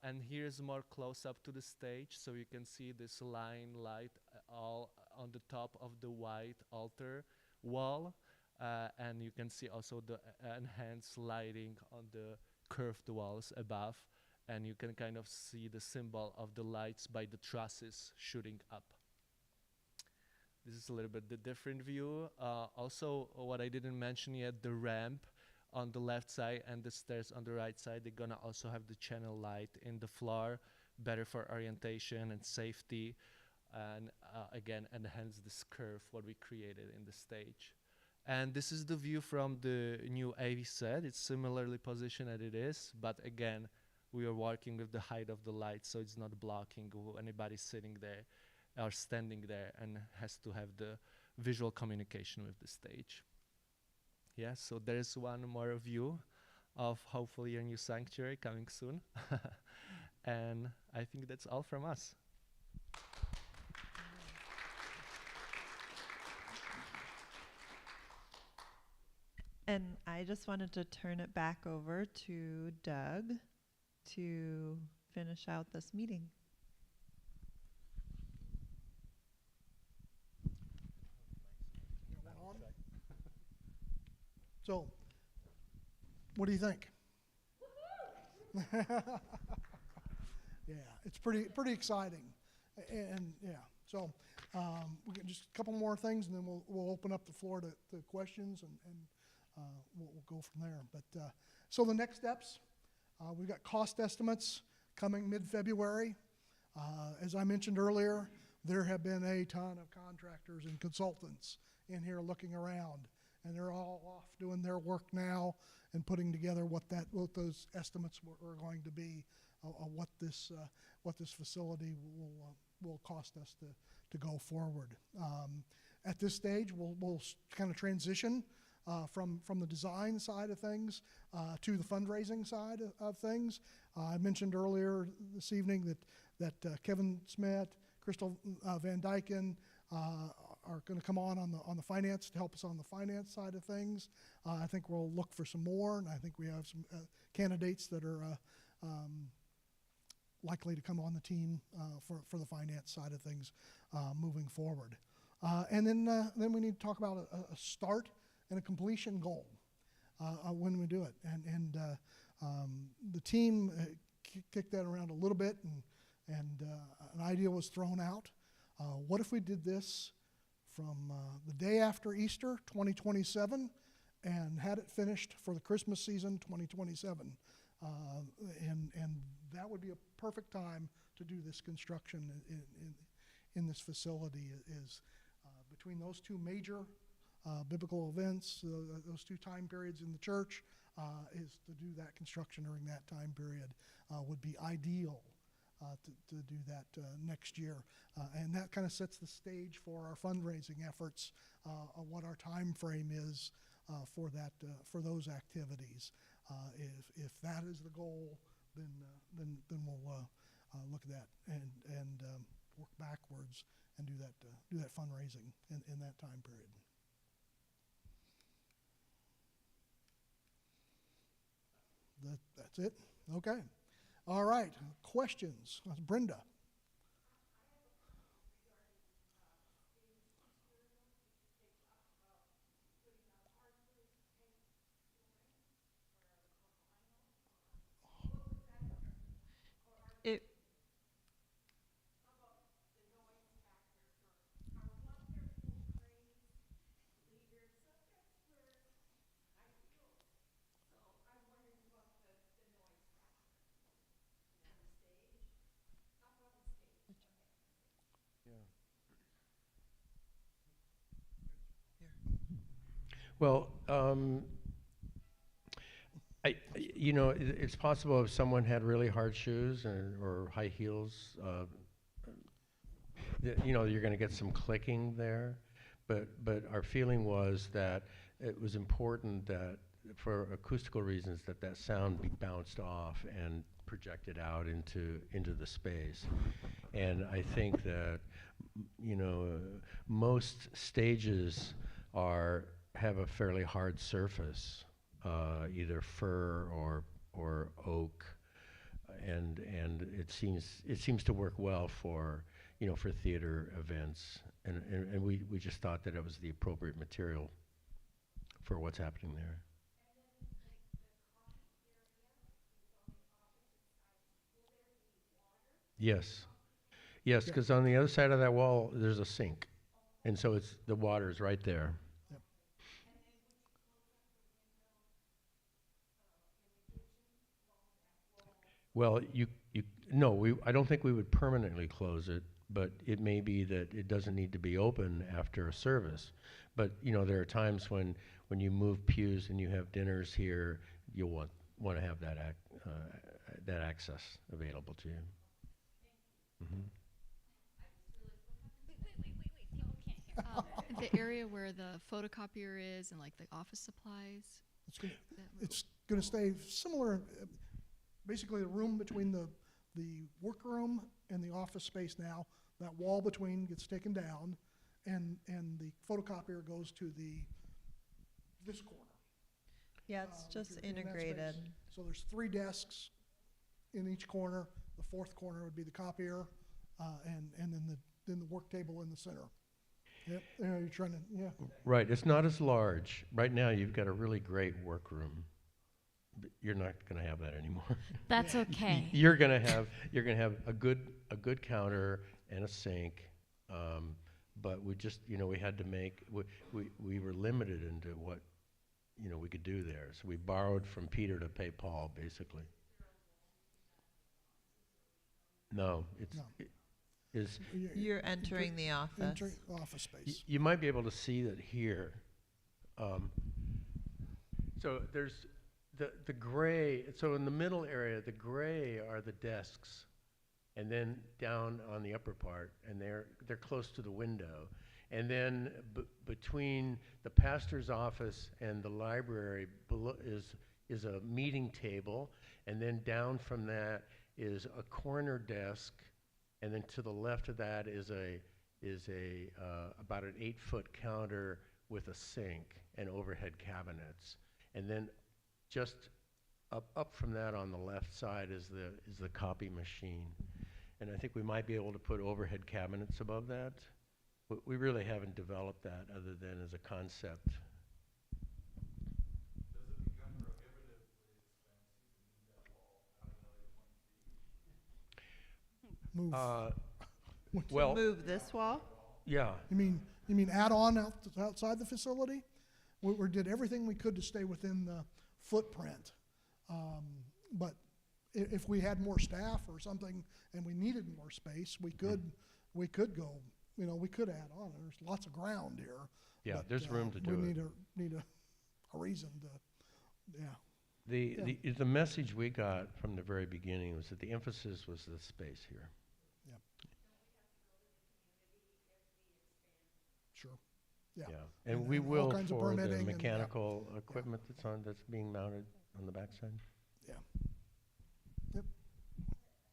And here's more close up to the stage, so you can see this line light all on the top of the white altar wall, and you can see also the enhanced lighting on the curved walls above, and you can kind of see the symbol of the lights by the trusses shooting up. This is a little bit the different view. Also, what I didn't mention yet, the ramp on the left side and the stairs on the right side, they're gonna also have the channel light in the floor, better for orientation and safety, and again, enhance this curve what we created in the stage. And this is the view from the new AV set. It's similarly positioned as it is, but again, we are working with the height of the light, so it's not blocking anybody sitting there or standing there, and has to have the visual communication with the stage. Yeah, so there's one more view of hopefully your new sanctuary coming soon. And I think that's all from us. And I just wanted to turn it back over to Doug to finish out this meeting. So, what do you think? Yeah, it's pretty exciting, and yeah. So, we got just a couple more things, and then we'll open up the floor to questions, and we'll go from there. But so the next steps, we've got cost estimates coming mid-February. As I mentioned earlier, there have been a ton of contractors and consultants in here looking around, and they're all off doing their work now and putting together what those estimates are going to be, what this facility will cost us to go forward. At this stage, we'll kind of transition from the design side of things to the fundraising side of things. I mentioned earlier this evening that Kevin Smith, Crystal Van Dyken are going to come on the finance to help us on the finance side of things. I think we'll look for some more, and I think we have some candidates that are likely to come on the team for the finance side of things moving forward. And then we need to talk about a start and a completion goal when we do it. And the team kicked that around a little bit, and an idea was thrown out. What if we did this from the day after Easter, 2027, and had it finished for the Christmas season, 2027? And that would be a perfect time to do this construction in this facility. Is between those two major biblical events, those two time periods in the church, is to do that construction during that time period would be ideal to do that next year. And that kind of sets the stage for our fundraising efforts on what our time frame is for those activities. If that is the goal, then we'll look at that and work backwards and do that fundraising in that time period. That's it? Okay. All right. Questions? Brenda. It, Well, it's possible if someone had really hard shoes or high heels, you're going to get some clicking there. But our feeling was that it was important that, for acoustical reasons, that sound be bounced off and projected out into the space. And I think that, most stages have a fairly hard surface, either fir or oak, and it seems to work well for theater events, and we just thought that it was the appropriate material for what's happening there. Yes, because on the other side of that wall there's a sink, and so the water is right there. Well, I don't think we would permanently close it, but it may be that it doesn't need to be open after a service. But, there are times when you move pews and you have dinners here, you'll want to have that access available to you. Mm-hmm. The area where the photocopier is and like the office supplies. It's going to stay similar. Basically, the room between the workroom and the office space now, that wall between gets taken down, and the photocopier goes to this corner. yeah, it's just in that integrated. space. So there's 3 desks in each corner. The 4th corner would be the copier, and then the work table in the center. Yep. You're trying to, yeah. Right. It's not as large. Right now, you've got a really great workroom. You're not going to have that anymore. That's okay. You're going to have a good counter and a sink, but we just we had to we were limited into what we could do there. So we borrowed from Peter to pay Paul, basically. No, You're entering the office. Office space. you might be able to see that here. So there's the gray. So in the middle area, the gray are the desks, and then down on the upper part, and they're close to the window, And then between the pastor's office and the library below is a meeting table, and then down from that is a corner desk, and then to the left of that is about an 8-foot counter with a sink and overhead cabinets. And then just up from that on the left side is the copy machine. And I think we might be able to put overhead cabinets above that. But we really haven't developed that other than as a concept. Move. Well, Move this wall? yeah, You mean add on outside the facility? We did everything we could to stay within the footprint. But if we had more staff or something and we needed more space, we could go, we could add on. There's lots of ground here. yeah, but, there's room to do we it. need a reason to, yeah. The message we got from the very beginning was that the emphasis was the space here. Sure. Yeah. And we and all will kinds of for the permitting and, yeah. mechanical equipment that's being mounted on the backside. Yeah.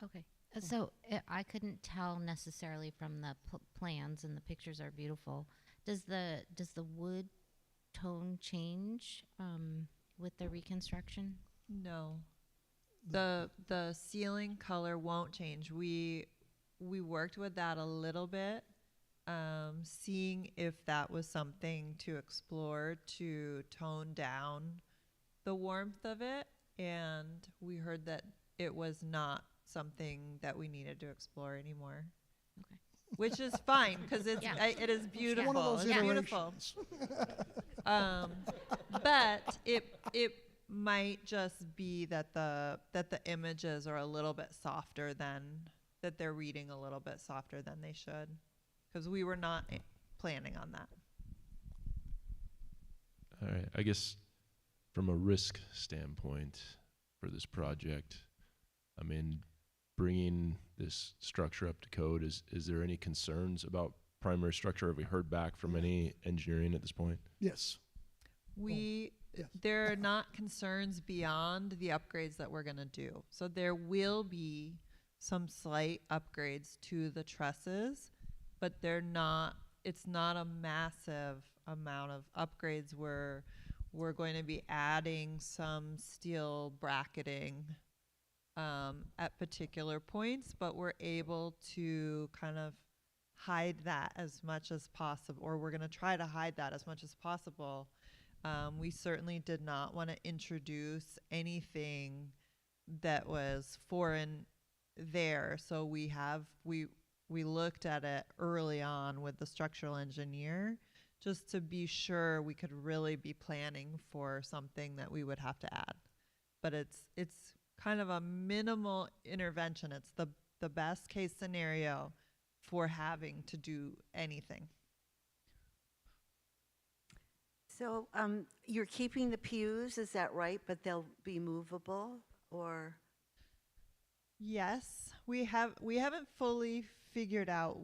Okay. So I couldn't tell necessarily from the plans, and the pictures are beautiful. Does the wood tone change with the reconstruction? No. The ceiling color won't change. We worked with that a little bit, seeing if that was something to explore to tone down the warmth of it, and we heard that it was not something that we needed to explore anymore. Okay. Which is fine, because it is beautiful. One of those It's beautiful. iterations. But it might just be that the images are a little bit softer than, that they're reading a little bit softer than they should, because we were not planning on that. All right. I guess from a risk standpoint for this project, I mean, bringing this structure up to code, is there any concerns about primary structure? Have we heard back from any engineering at this point? Yes. Yes. There are not concerns beyond the upgrades that we're going to do. So there will be some slight upgrades to the trusses, but it's not a massive amount of upgrades. We're going to be adding some steel bracketing at particular points, but we're able to kind of hide that as much as possible, or we're going to try to hide that as much as possible. We certainly did not want to introduce anything that was foreign there. So we looked at it early on with the structural engineer just to be sure we could really be planning for something that we would have to add. But it's kind of a minimal intervention. It's the best case scenario for having to do anything. So you're keeping the pews, is that right? But they'll be movable, or? Yes, we haven't fully figured out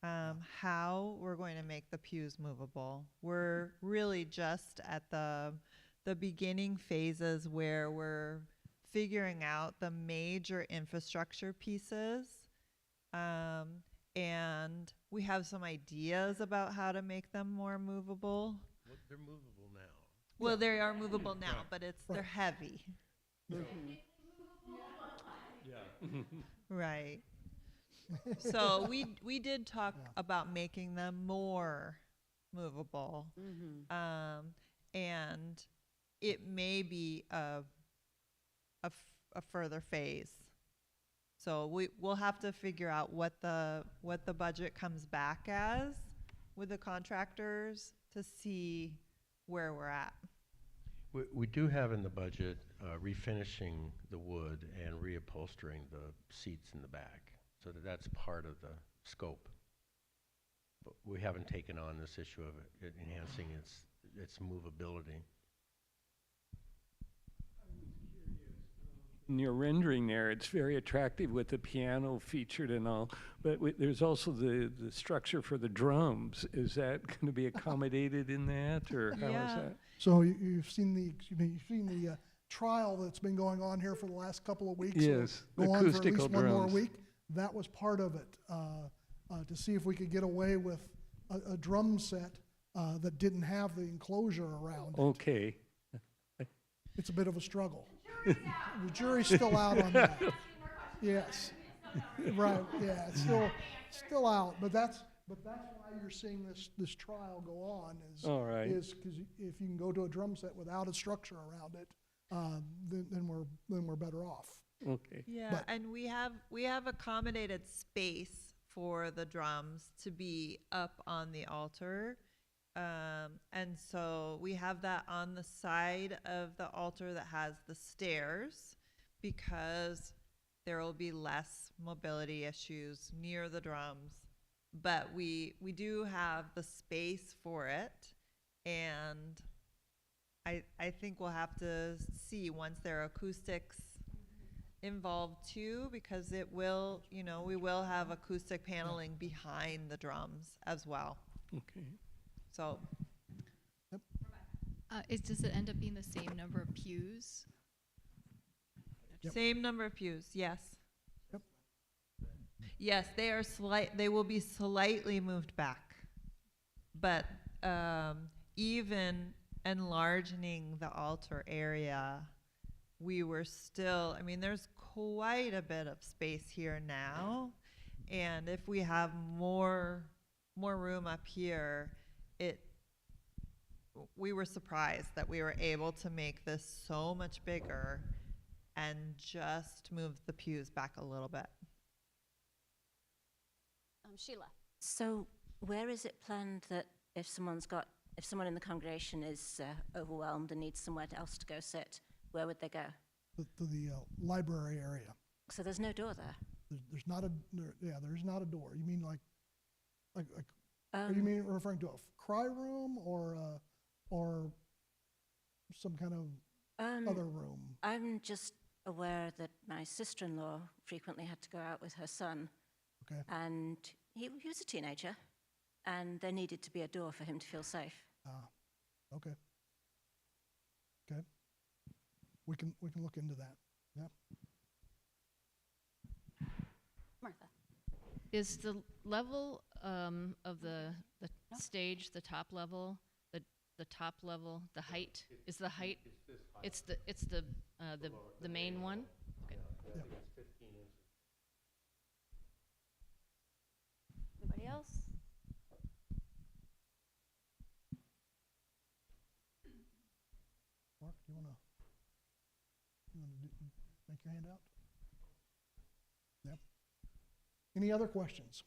how we're going to make the pews movable. We're really just at the beginning phases where we're figuring out the major infrastructure pieces, and we have some ideas about how to make them more movable. Well, they're movable now. Well, they are movable now, Right. but they're heavy. Right. So we did talk about making them more movable, and it may be a further phase. So we'll have to figure out what the budget comes back as with the contractors to see where we're at. We do have in the budget refinishing the wood and reupholstering the seats in the back, so that's part of the scope. But we haven't taken on this issue of it enhancing its movability. in your rendering there, it's very attractive with the piano featured and all, but there's also the structure for the drums. Is that going to be accommodated in that, or how is Yeah. that? So you've seen the trial that's been going on here for the last couple of weeks. Yes, Go on for at least acoustical one more drums. week. That was part of it, to see if we could get away with a drum set that didn't have the enclosure around it. Okay. It's a bit of a struggle. The jury's still out on that. Yes, right, yeah, it's still out, but that's why you're seeing this trial go on, All right. is because if you can go to a drum set without a structure around it, then we're better off. Okay. Yeah, But- and we have accommodated space for the drums to be up on the altar. And so we have that on the side of the altar that has the stairs, because there will be less mobility issues near the drums. But we do have the space for it, and I think we'll have to see once there are acoustics involved too, because it will, we will have acoustic paneling behind the drums as well. Okay. So Does it end up being the same number of pews? Yep. same number of pews, yes. Yep. Yes, they will be slightly moved back. But even enlarging the altar area, we were still, there's quite a bit of space here now. And if we have more room up here, we were surprised that we were able to make this so much bigger and just move the pews back a little bit. Sheila. So where is it planned that if someone in the congregation is overwhelmed and needs somewhere else to go sit, where would they go? To the library area. So there's no door there? There's not there's not a door. You mean like you mean referring to a cry room or some kind of other room? I'm just aware that my sister-in-law frequently had to go out with her son. Okay. And he was a teenager, and there needed to be a door for him to feel safe. Okay. Okay. We can look into that. Yeah. Martha. Is the level of the stage, the top level, the height? Is the height? It's the main one. Okay. Yeah. Anybody else? Mark, you wanna make your hand out? Yeah. Any other questions?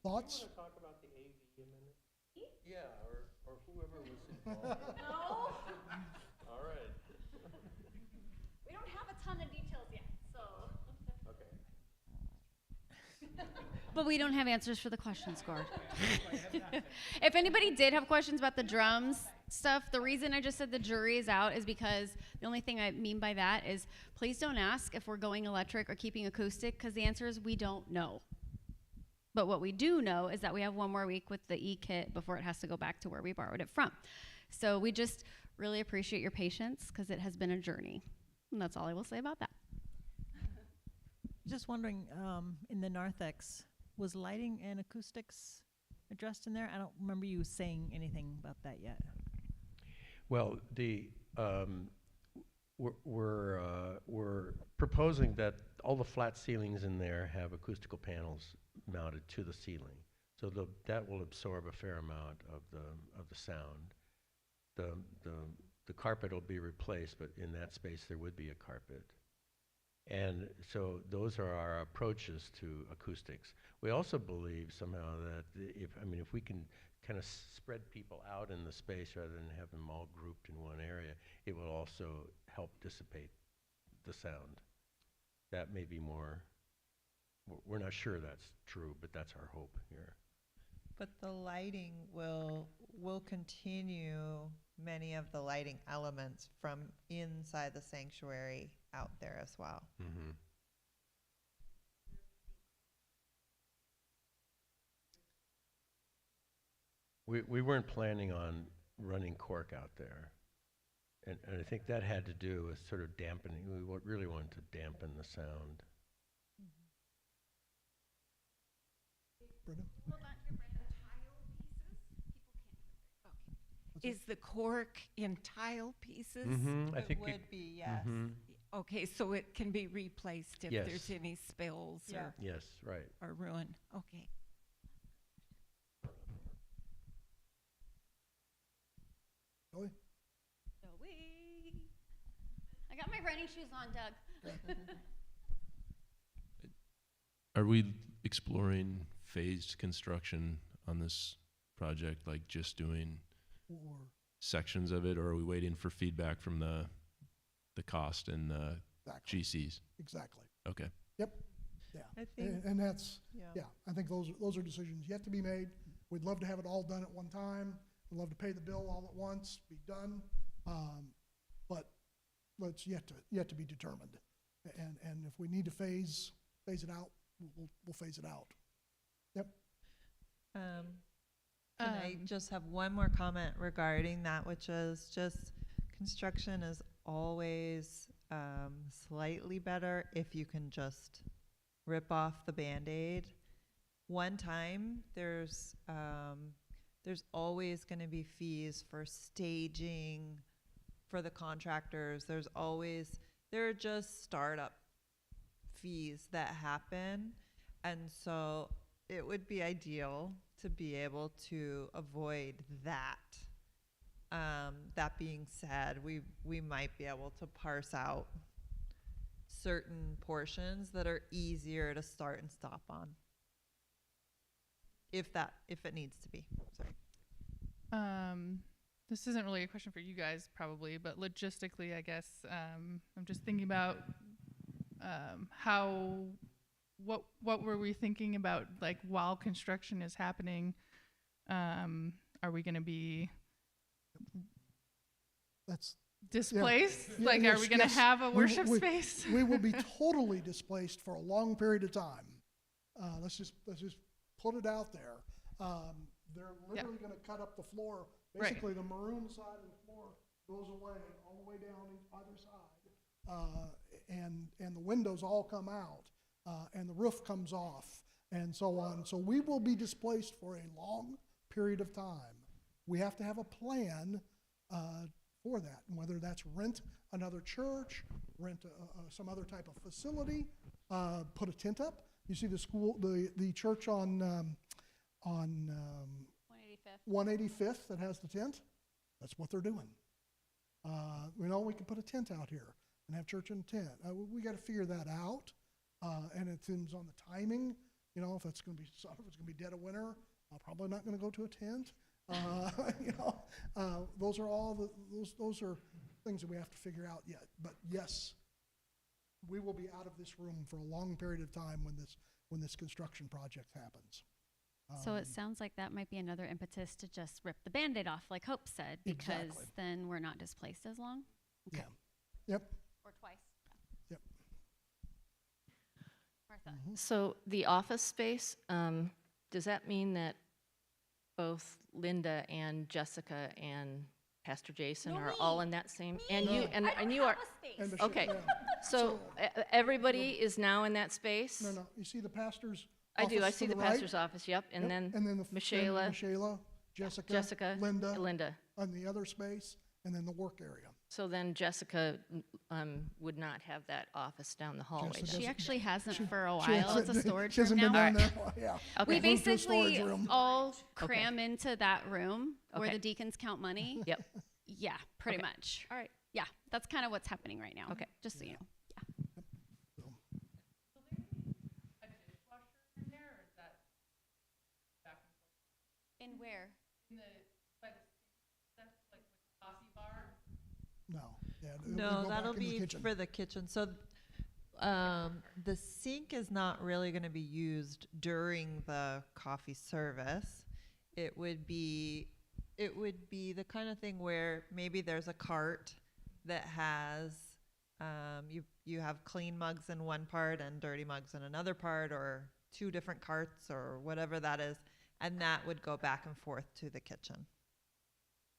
Thoughts? Do you want to talk about the AV a minute? Yeah, or whoever was involved. No, All right. we don't have a ton of details yet, so. Okay. But we don't have answers for the questions, Gord. If anybody did have questions about the drums stuff, the reason I just said the jury is out is because the only thing I mean by that is please don't ask if we're going electric or keeping acoustic, because the answer is we don't know. But what we do know is that we have one more week with the e-kit before it has to go back to where we borrowed it from. So we just really appreciate your patience, because it has been a journey. And that's all I will say about that. Just wondering, in the narthex, was lighting and acoustics addressed in there? I don't remember you saying anything about that yet. Well, we're proposing that all the flat ceilings in there have acoustical panels mounted to the ceiling, so that will absorb a fair amount of the sound. The carpet will be replaced, but in that space there would be a carpet. And so those are our approaches to acoustics. We also believe somehow that if we can kind of spread people out in the space rather than have them all grouped in one area, it will also help dissipate the sound. That may be more, we're not sure that's true, but that's our hope here. But the lighting will we'll continue many of the lighting elements from inside the sanctuary out there as well. Mm-hmm. We weren't planning on running cork out there. And I think that had to do with sort of dampening. We really wanted to dampen the sound. Brenda? Is the cork in tile pieces? Mm-hmm. I It think would be, yes. Mm-hmm. Okay, so it can be replaced if Yes. there's any spills Yeah. Yes, right. or ruin. Okay. Joey? I got my running shoes on, Doug. Are we exploring phased construction on this project, like just doing Or sections of it, or are we waiting for feedback from the cost and the exactly. GCs? Exactly. Okay. Yep. Yeah. I think, And that's, yeah. yeah, I think those are decisions yet to be made. We'd love to have it all done at one time. We'd love to pay the bill all at once, be done. But it's yet to be determined. And if we need to phase it out, we'll phase it out. Yep. Can I just have one more comment regarding that, which is just construction is always slightly better if you can just rip off the Band-Aid. One time, there's always going to be fees for staging, for the contractors. There are just startup fees that happen. And so it would be ideal to be able to avoid that. That being said, we might be able to parse out certain portions that are easier to start and stop on. If it needs to be. Sorry. This isn't really a question for you guys probably, but logistically, I guess, I'm just thinking about what were we thinking about, like, while construction is happening? Are we going to be displaced? Yeah, Like, yes, are we going to yes. have a worship space? We will be totally displaced for a long period of time. Let's just put it out there. They're literally going to cut up the floor. Basically, the maroon side of the floor goes away all the way down either side, and the windows all come out, and the roof comes off, and so on. So we will be displaced for a long period of time. We have to have a plan for that, and whether that's rent another church, rent some other type of facility, put a tent up. You see the school, the church on 185th that has the tent. That's what they're doing. We can put a tent out here and have church in a tent. We got to figure that out, and it depends on the timing. If it's going to be dead of winter, I'm probably not going to go to a tent. Those are all those are things that we have to figure out yet. But yes, we will be out of this room for a long period of time when this construction project happens. So it sounds like that might be another impetus to just rip the Band-Aid off, like Hope said, because Exactly. then we're not displaced as long. Yeah. Yep. Or twice. Yep. Martha. So the office space, does that mean that both Linda and Jessica and Pastor Jason are all in that same? And you and you are And the okay. yeah. So everybody is now in that space. No. You see the pastor's I do. I office see to the right? pastor's office. Yep. And Yep. then and then Michaela, Jessica, Linda. on the other space, and then the work area. So then Jessica would not have that office down the hallway. Jessica then. She actually hasn't for a She while. hasn't- It's a storage she hasn't room been now. down there. Yeah. We Moved to a storage basically room. all cram into that room where Okay. the deacons count money. Yep. Yeah, pretty Okay. much. All right. Yeah, that's kind of what's happening right now. Okay. Just so you know. In where? In the, by the stuff, like the coffee bar? No. Yeah. it'll No, go that'll back in the be kitchen. for the kitchen. So the sink is not really going to be used during the coffee service. It would be it would be the kind of thing where maybe there's a cart that has, you have clean mugs in one part and dirty mugs in another part, or two different carts or whatever that is, and that would go back and forth to the kitchen.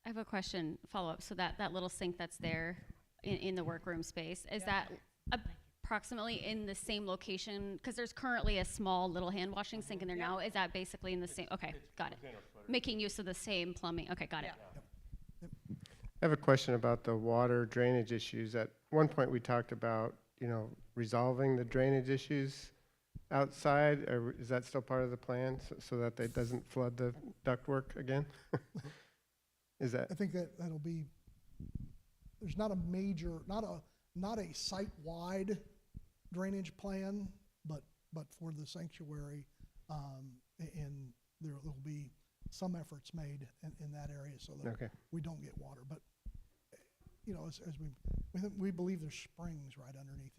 I have a question, follow up. So that little sink that's there in the workroom space, is that approximately in the same location? Because there's currently a small little hand washing sink in there now. Is that basically in the same? Okay, got it. Making use of the same plumbing. Okay, got it. I have a question about the water drainage issues. At one point, we talked about, resolving the drainage issues outside. Is that still part of the plan so that it doesn't flood the ductwork again? Is that? I think that'll be, there's not a major, not a site-wide drainage plan, but for the sanctuary, and there will be some efforts made in that area so that we don't get water. But as we believe there's springs right underneath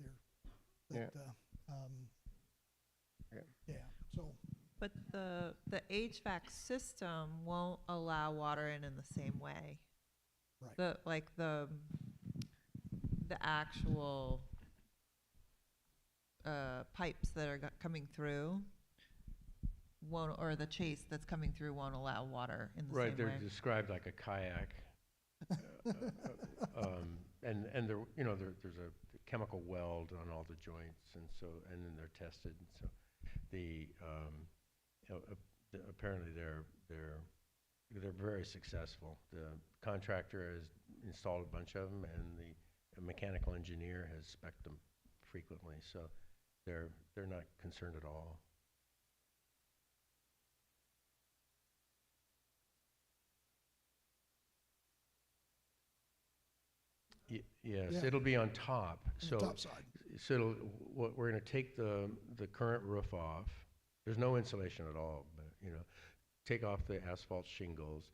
here. So. But the HVAC system won't allow water in the same way. Right. The actual pipes that are coming through won't, or the chase that's coming through won't allow water in the same way. Right, they're described like a kayak. And there, there's a chemical weld on all the joints, and then they're tested. And so apparently they're very successful. The contractor has installed a bunch of them, and the mechanical engineer has spec'd them frequently. So they're not concerned at all. Yes, Yeah. it'll be on top. On the top side. So we're going to take the current roof off. There's no insulation at all, but take off the asphalt shingles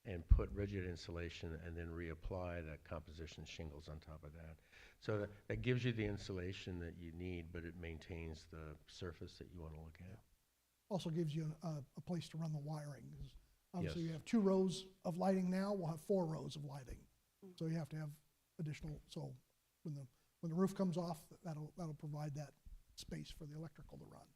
and put rigid insulation, and then reapply that composition shingles on top of that. So that gives you the insulation that you need, but it maintains the surface that you want to look at. Also gives you a place to run the wiring. 'Cause obviously, Yes. you have 2 rows of lighting now. We'll have 4 rows of lighting. So you have to have additional. So when the roof comes off, that'll provide that space for the electrical to run.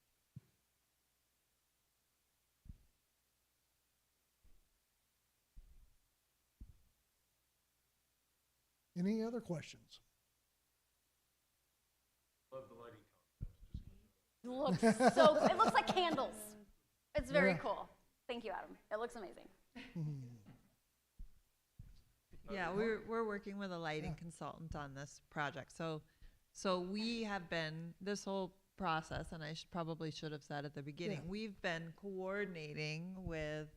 Any other questions? Love the lighting It looks like candles. It's very cool. Thank you, Adam. It looks amazing. Yeah, we're working with a lighting consultant on this project. So we have been, this whole process, and I probably should have said at the beginning, we've been coordinating with,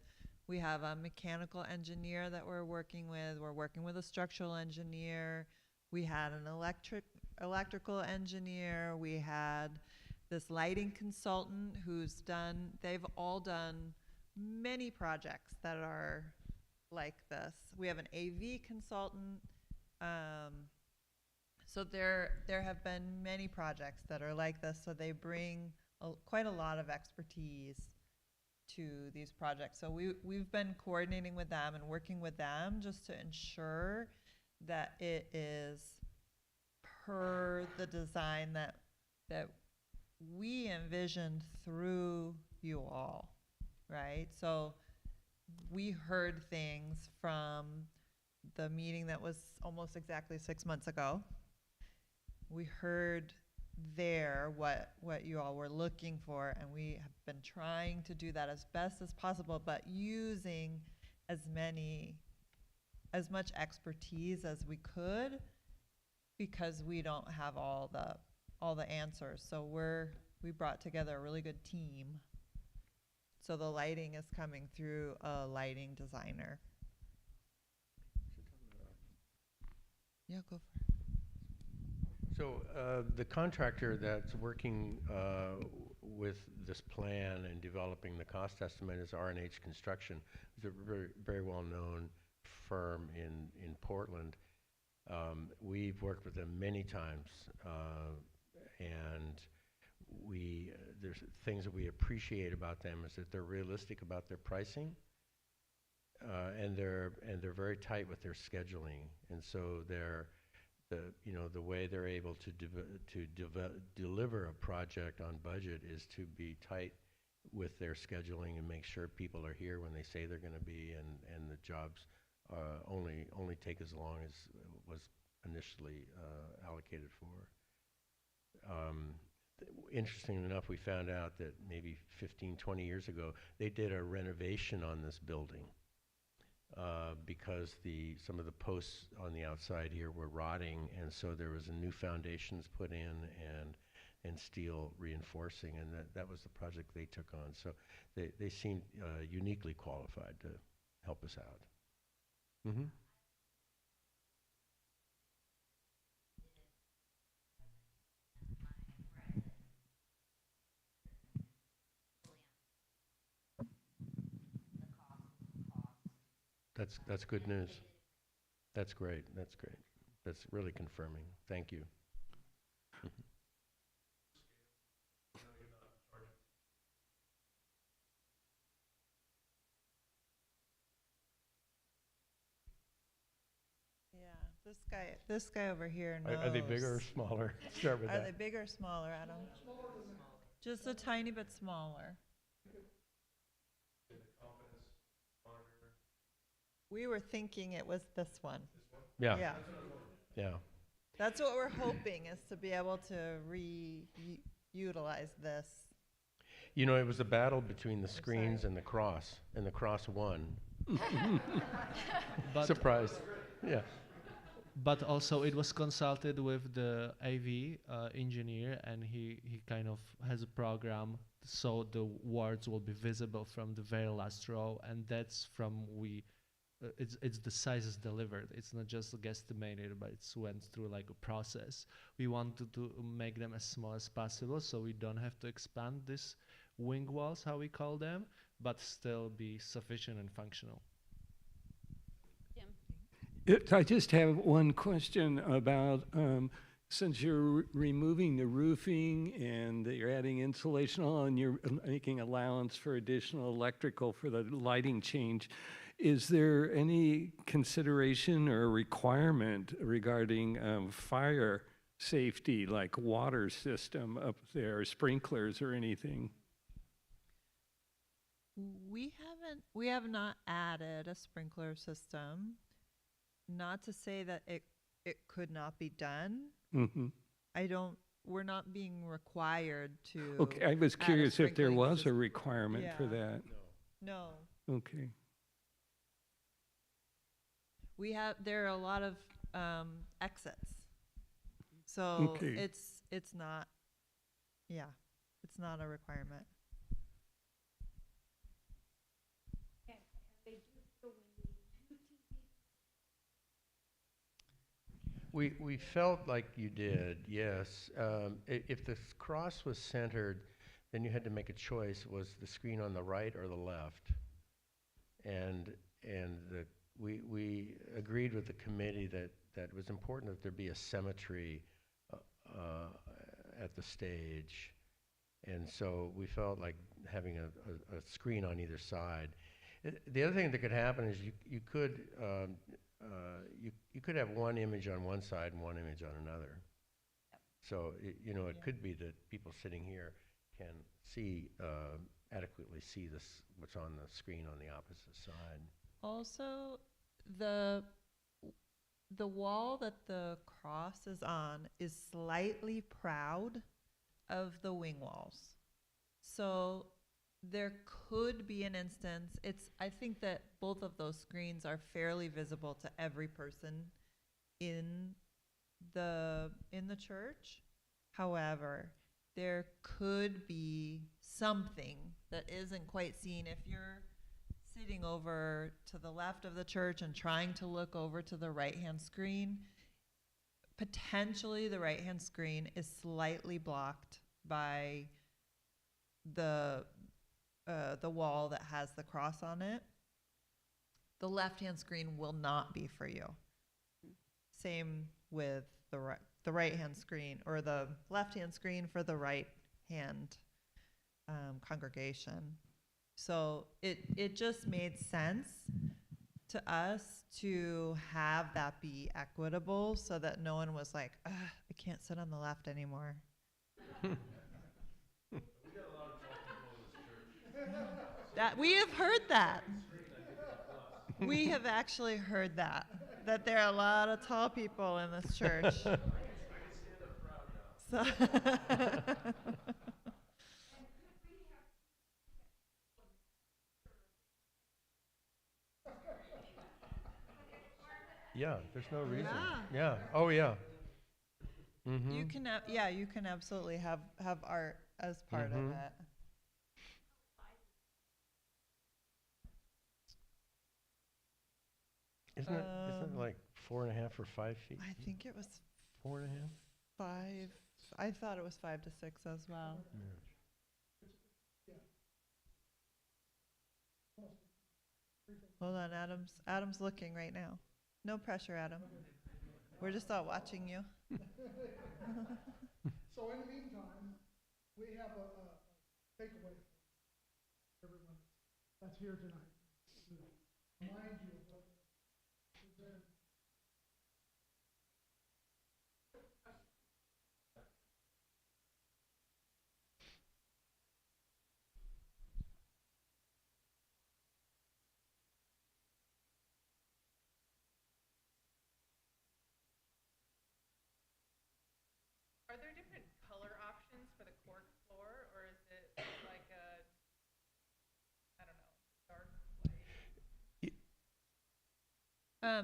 we have a mechanical engineer that we're working with a structural engineer, we had an electrical engineer, we had this lighting consultant they've all done many projects that are like this. We have an AV consultant. So there have been many projects that are like this. So they bring quite a lot of expertise to these projects. So we've been coordinating with them and working with them just to ensure that it is per the design that we envisioned through you all, right? So we heard things from the meeting that was almost exactly 6 months ago. We heard there what you all were looking for, and we have been trying to do that as best as possible, but using as much expertise as we could, because we don't have all the answers. So we brought together a really good team. So the lighting is coming through a lighting designer. Yeah, go for it. So the contractor that's working with this plan and developing the cost estimate is R&H Construction. It's a very, very well-known firm in Portland. We've worked with them many times, and there's things that we appreciate about them is that they're realistic about their pricing, and they're very tight with their scheduling, and so the way they're able to deliver a project on budget is to be tight with their scheduling and make sure people are here when they say they're going to be, and the jobs only take as long as was initially allocated for. Interestingly enough, we found out that maybe 15, 20 years ago, they did a renovation on this building because some of the posts on the outside here were rotting, and so there was a new foundations put in and steel reinforcing, and that was the project they took on. So they seemed uniquely qualified to help us out. Mm-hmm. That's good news. That's great. That's great. That's really confirming. Thank you. Yeah, this guy over here knows. Are they bigger or smaller? Start with Are that. they bigger or smaller, Adam? Just a tiny bit smaller. We were thinking it was this one. Yeah. Yeah. Yeah. That's what we're hoping, is to be able to utilize this. You know, it was a battle between the screens and the cross won. But Surprise. Yeah. But also it was consulted with the AV engineer, and he kind of has a program so the words will be visible from the very last row, and that's from it's the sizes delivered. It's not just guesstimated, but it's went through like a process. We wanted to make them as small as possible, so we don't have to expand these wing walls, how we call them, but still be sufficient and functional. I just have one question about, since you're removing the roofing and you're adding insulation on, you're making allowance for additional electrical for the lighting change, is there any consideration or requirement regarding fire safety, like water system up there, sprinklers or anything? We have not added a sprinkler system. Not to say that it could not be done. Mm-hmm. We're not being required to. Okay, I was curious if there was a requirement for that. No. Okay. There are a lot of exits. So it's not a requirement. We felt like you did, yes. If the cross was centered, then you had to make a choice: was the screen on the right or the left? And we agreed with the committee that it was important that there be a symmetry at the stage, and so we felt like having a screen on either side. The other thing that could happen is you could have one image on one side and one image on another. Yep. So it could be that people sitting here can adequately see what's on the screen on the opposite side. Also, the wall that the cross is on is slightly proud of the wing walls. So there could be an instance, I think that both of those screens are fairly visible to every person in the church. However, there could be something that isn't quite seen if you're sitting over to the left of the church and trying to look over to the right-hand screen. Potentially the right-hand screen is slightly blocked by the wall that has the cross on it. The left-hand screen will not be for you. Same with the right-hand screen, or the left-hand screen for the right-hand congregation. So it just made sense to us to have that be equitable so that no one was like, "Ugh, I can't sit on the left anymore." That we have heard that. We have actually heard that there are a lot of tall people in this church. So Yeah, there's no reason. Yeah. Yeah. Oh, yeah. Mm-hmm. you can you can absolutely have art as part of Mhm. it. Isn't it like 4.5 or 5 feet? I think it was 4.5? 5. I thought it was 5 to 6 as well. Hold on, Adam's looking right now. No pressure, Adam. We're just all watching you. So in the meantime, we have a takeaway for everyone that's here tonight. To remind you of what was there. Are there different color options for the cork floor, or is it like a, I don't know, dark white?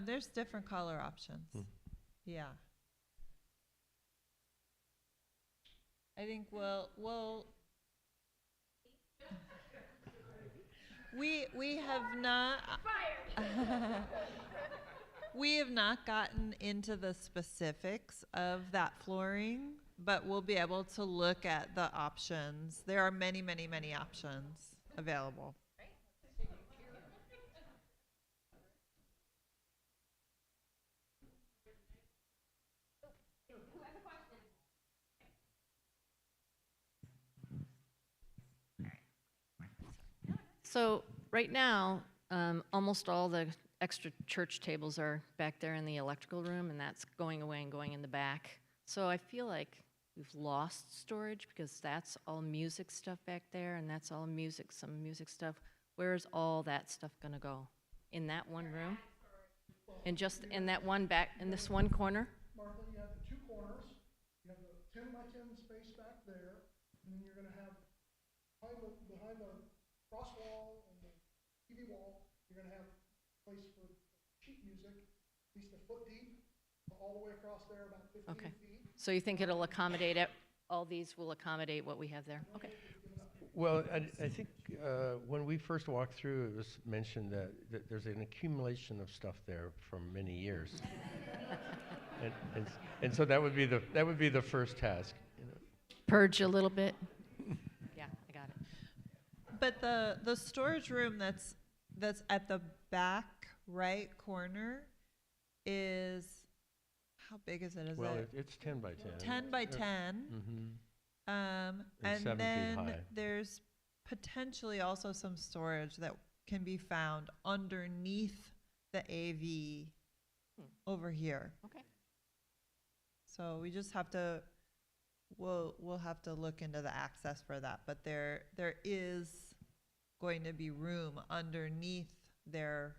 There's different color options. Yeah. I think we'll we have not we have not gotten into the specifics of that flooring, but we'll be able to look at the options. There are many, many, many options available. So right now, almost all the extra church tables are back there in the electrical room, and that's going away and going in the back. So I feel like we've lost storage because that's all music stuff back there, and that's all music, some music stuff. Where's all that stuff gonna go? In that one room? And just in that one back, in this one corner? Martha, you have the two corners. You have the 10 by 10 space back there, and then you're going to have behind the cross wall and the TV wall, you're going to have place for sheet music, at least a foot deep, all the way across there, about 15 Okay. feet. So you think it'll accommodate it? All these will accommodate what we have there? Okay. Well, I think when we first walked through, it was mentioned that there's an accumulation of stuff there from many years, and so that would be the first task. You know. Purge a little bit? Yeah, I got it. But the storage room that's at the back right corner is, how big is it? Is Well, it it's 10 by 10. 10 by 10? Mm-hmm. And 7 feet then high. there's potentially also some storage that can be found underneath the AV over here. Okay. So we just have to, we'll have to look into the access for that. But there is going to be room underneath their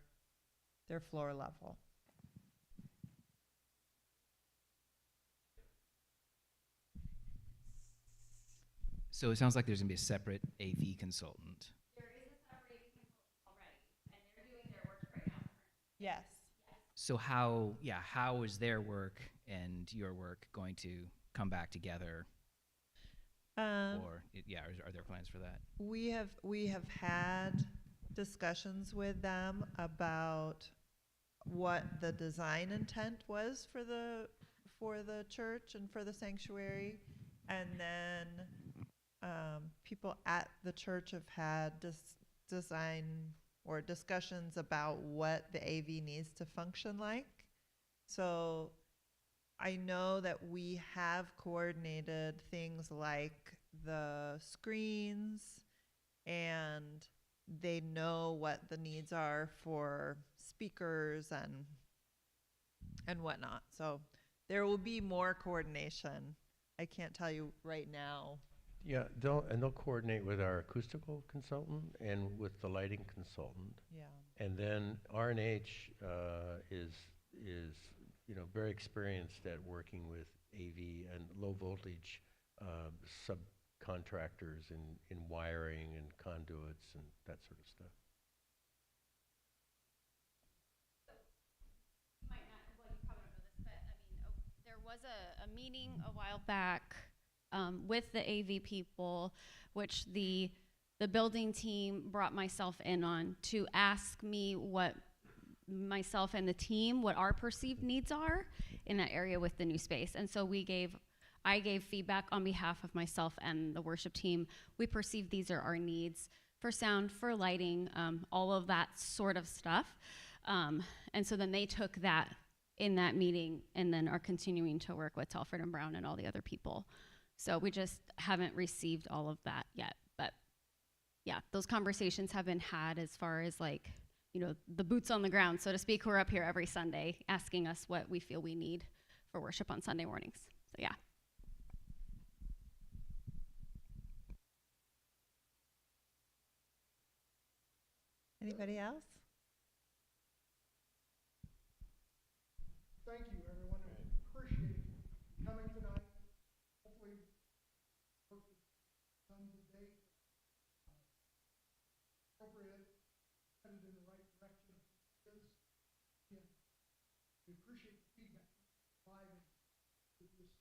floor level. So it sounds like there's gonna be a separate AV consultant. There is a separate consultant already, and they're doing their work right now. Yes. So how is their work and your work going to come back together? Are there plans for that? We have had discussions with them about what the design intent was for the church and for the sanctuary, and then people at the church have had design or discussions about what the AV needs to function like. So I know that we have coordinated things like the screens, and they know what the needs are for speakers and whatnot. So there will be more coordination. I can't tell you right now. Yeah, they'll coordinate with our acoustical consultant and with the lighting consultant. Yeah. And then R&H is very experienced at working with AV and low voltage subcontractors in wiring and conduits and that sort of stuff. You might not, well, you probably don't know this, but I mean, there was a meeting a while back with the AV people, which the building team brought myself in on to ask me what myself and the team, what our perceived needs are in that area with the new space. And so I gave feedback on behalf of myself and the worship team. We perceive these are our needs for sound, for lighting, all of that sort of stuff. And so then they took that in that meeting and then are continuing to work with Telford and Brown and all the other people. So we just haven't received all of that yet. But yeah, those conversations have been had as far as like, the boots on the ground, so to speak, who are up here every Sunday asking us what we feel we need for worship on Sunday mornings. So yeah. Anybody else? Thank you, everyone. I appreciate coming tonight. Hopefully, work was done today. Appropriate, headed in the right direction. We appreciate the feedback. Live with this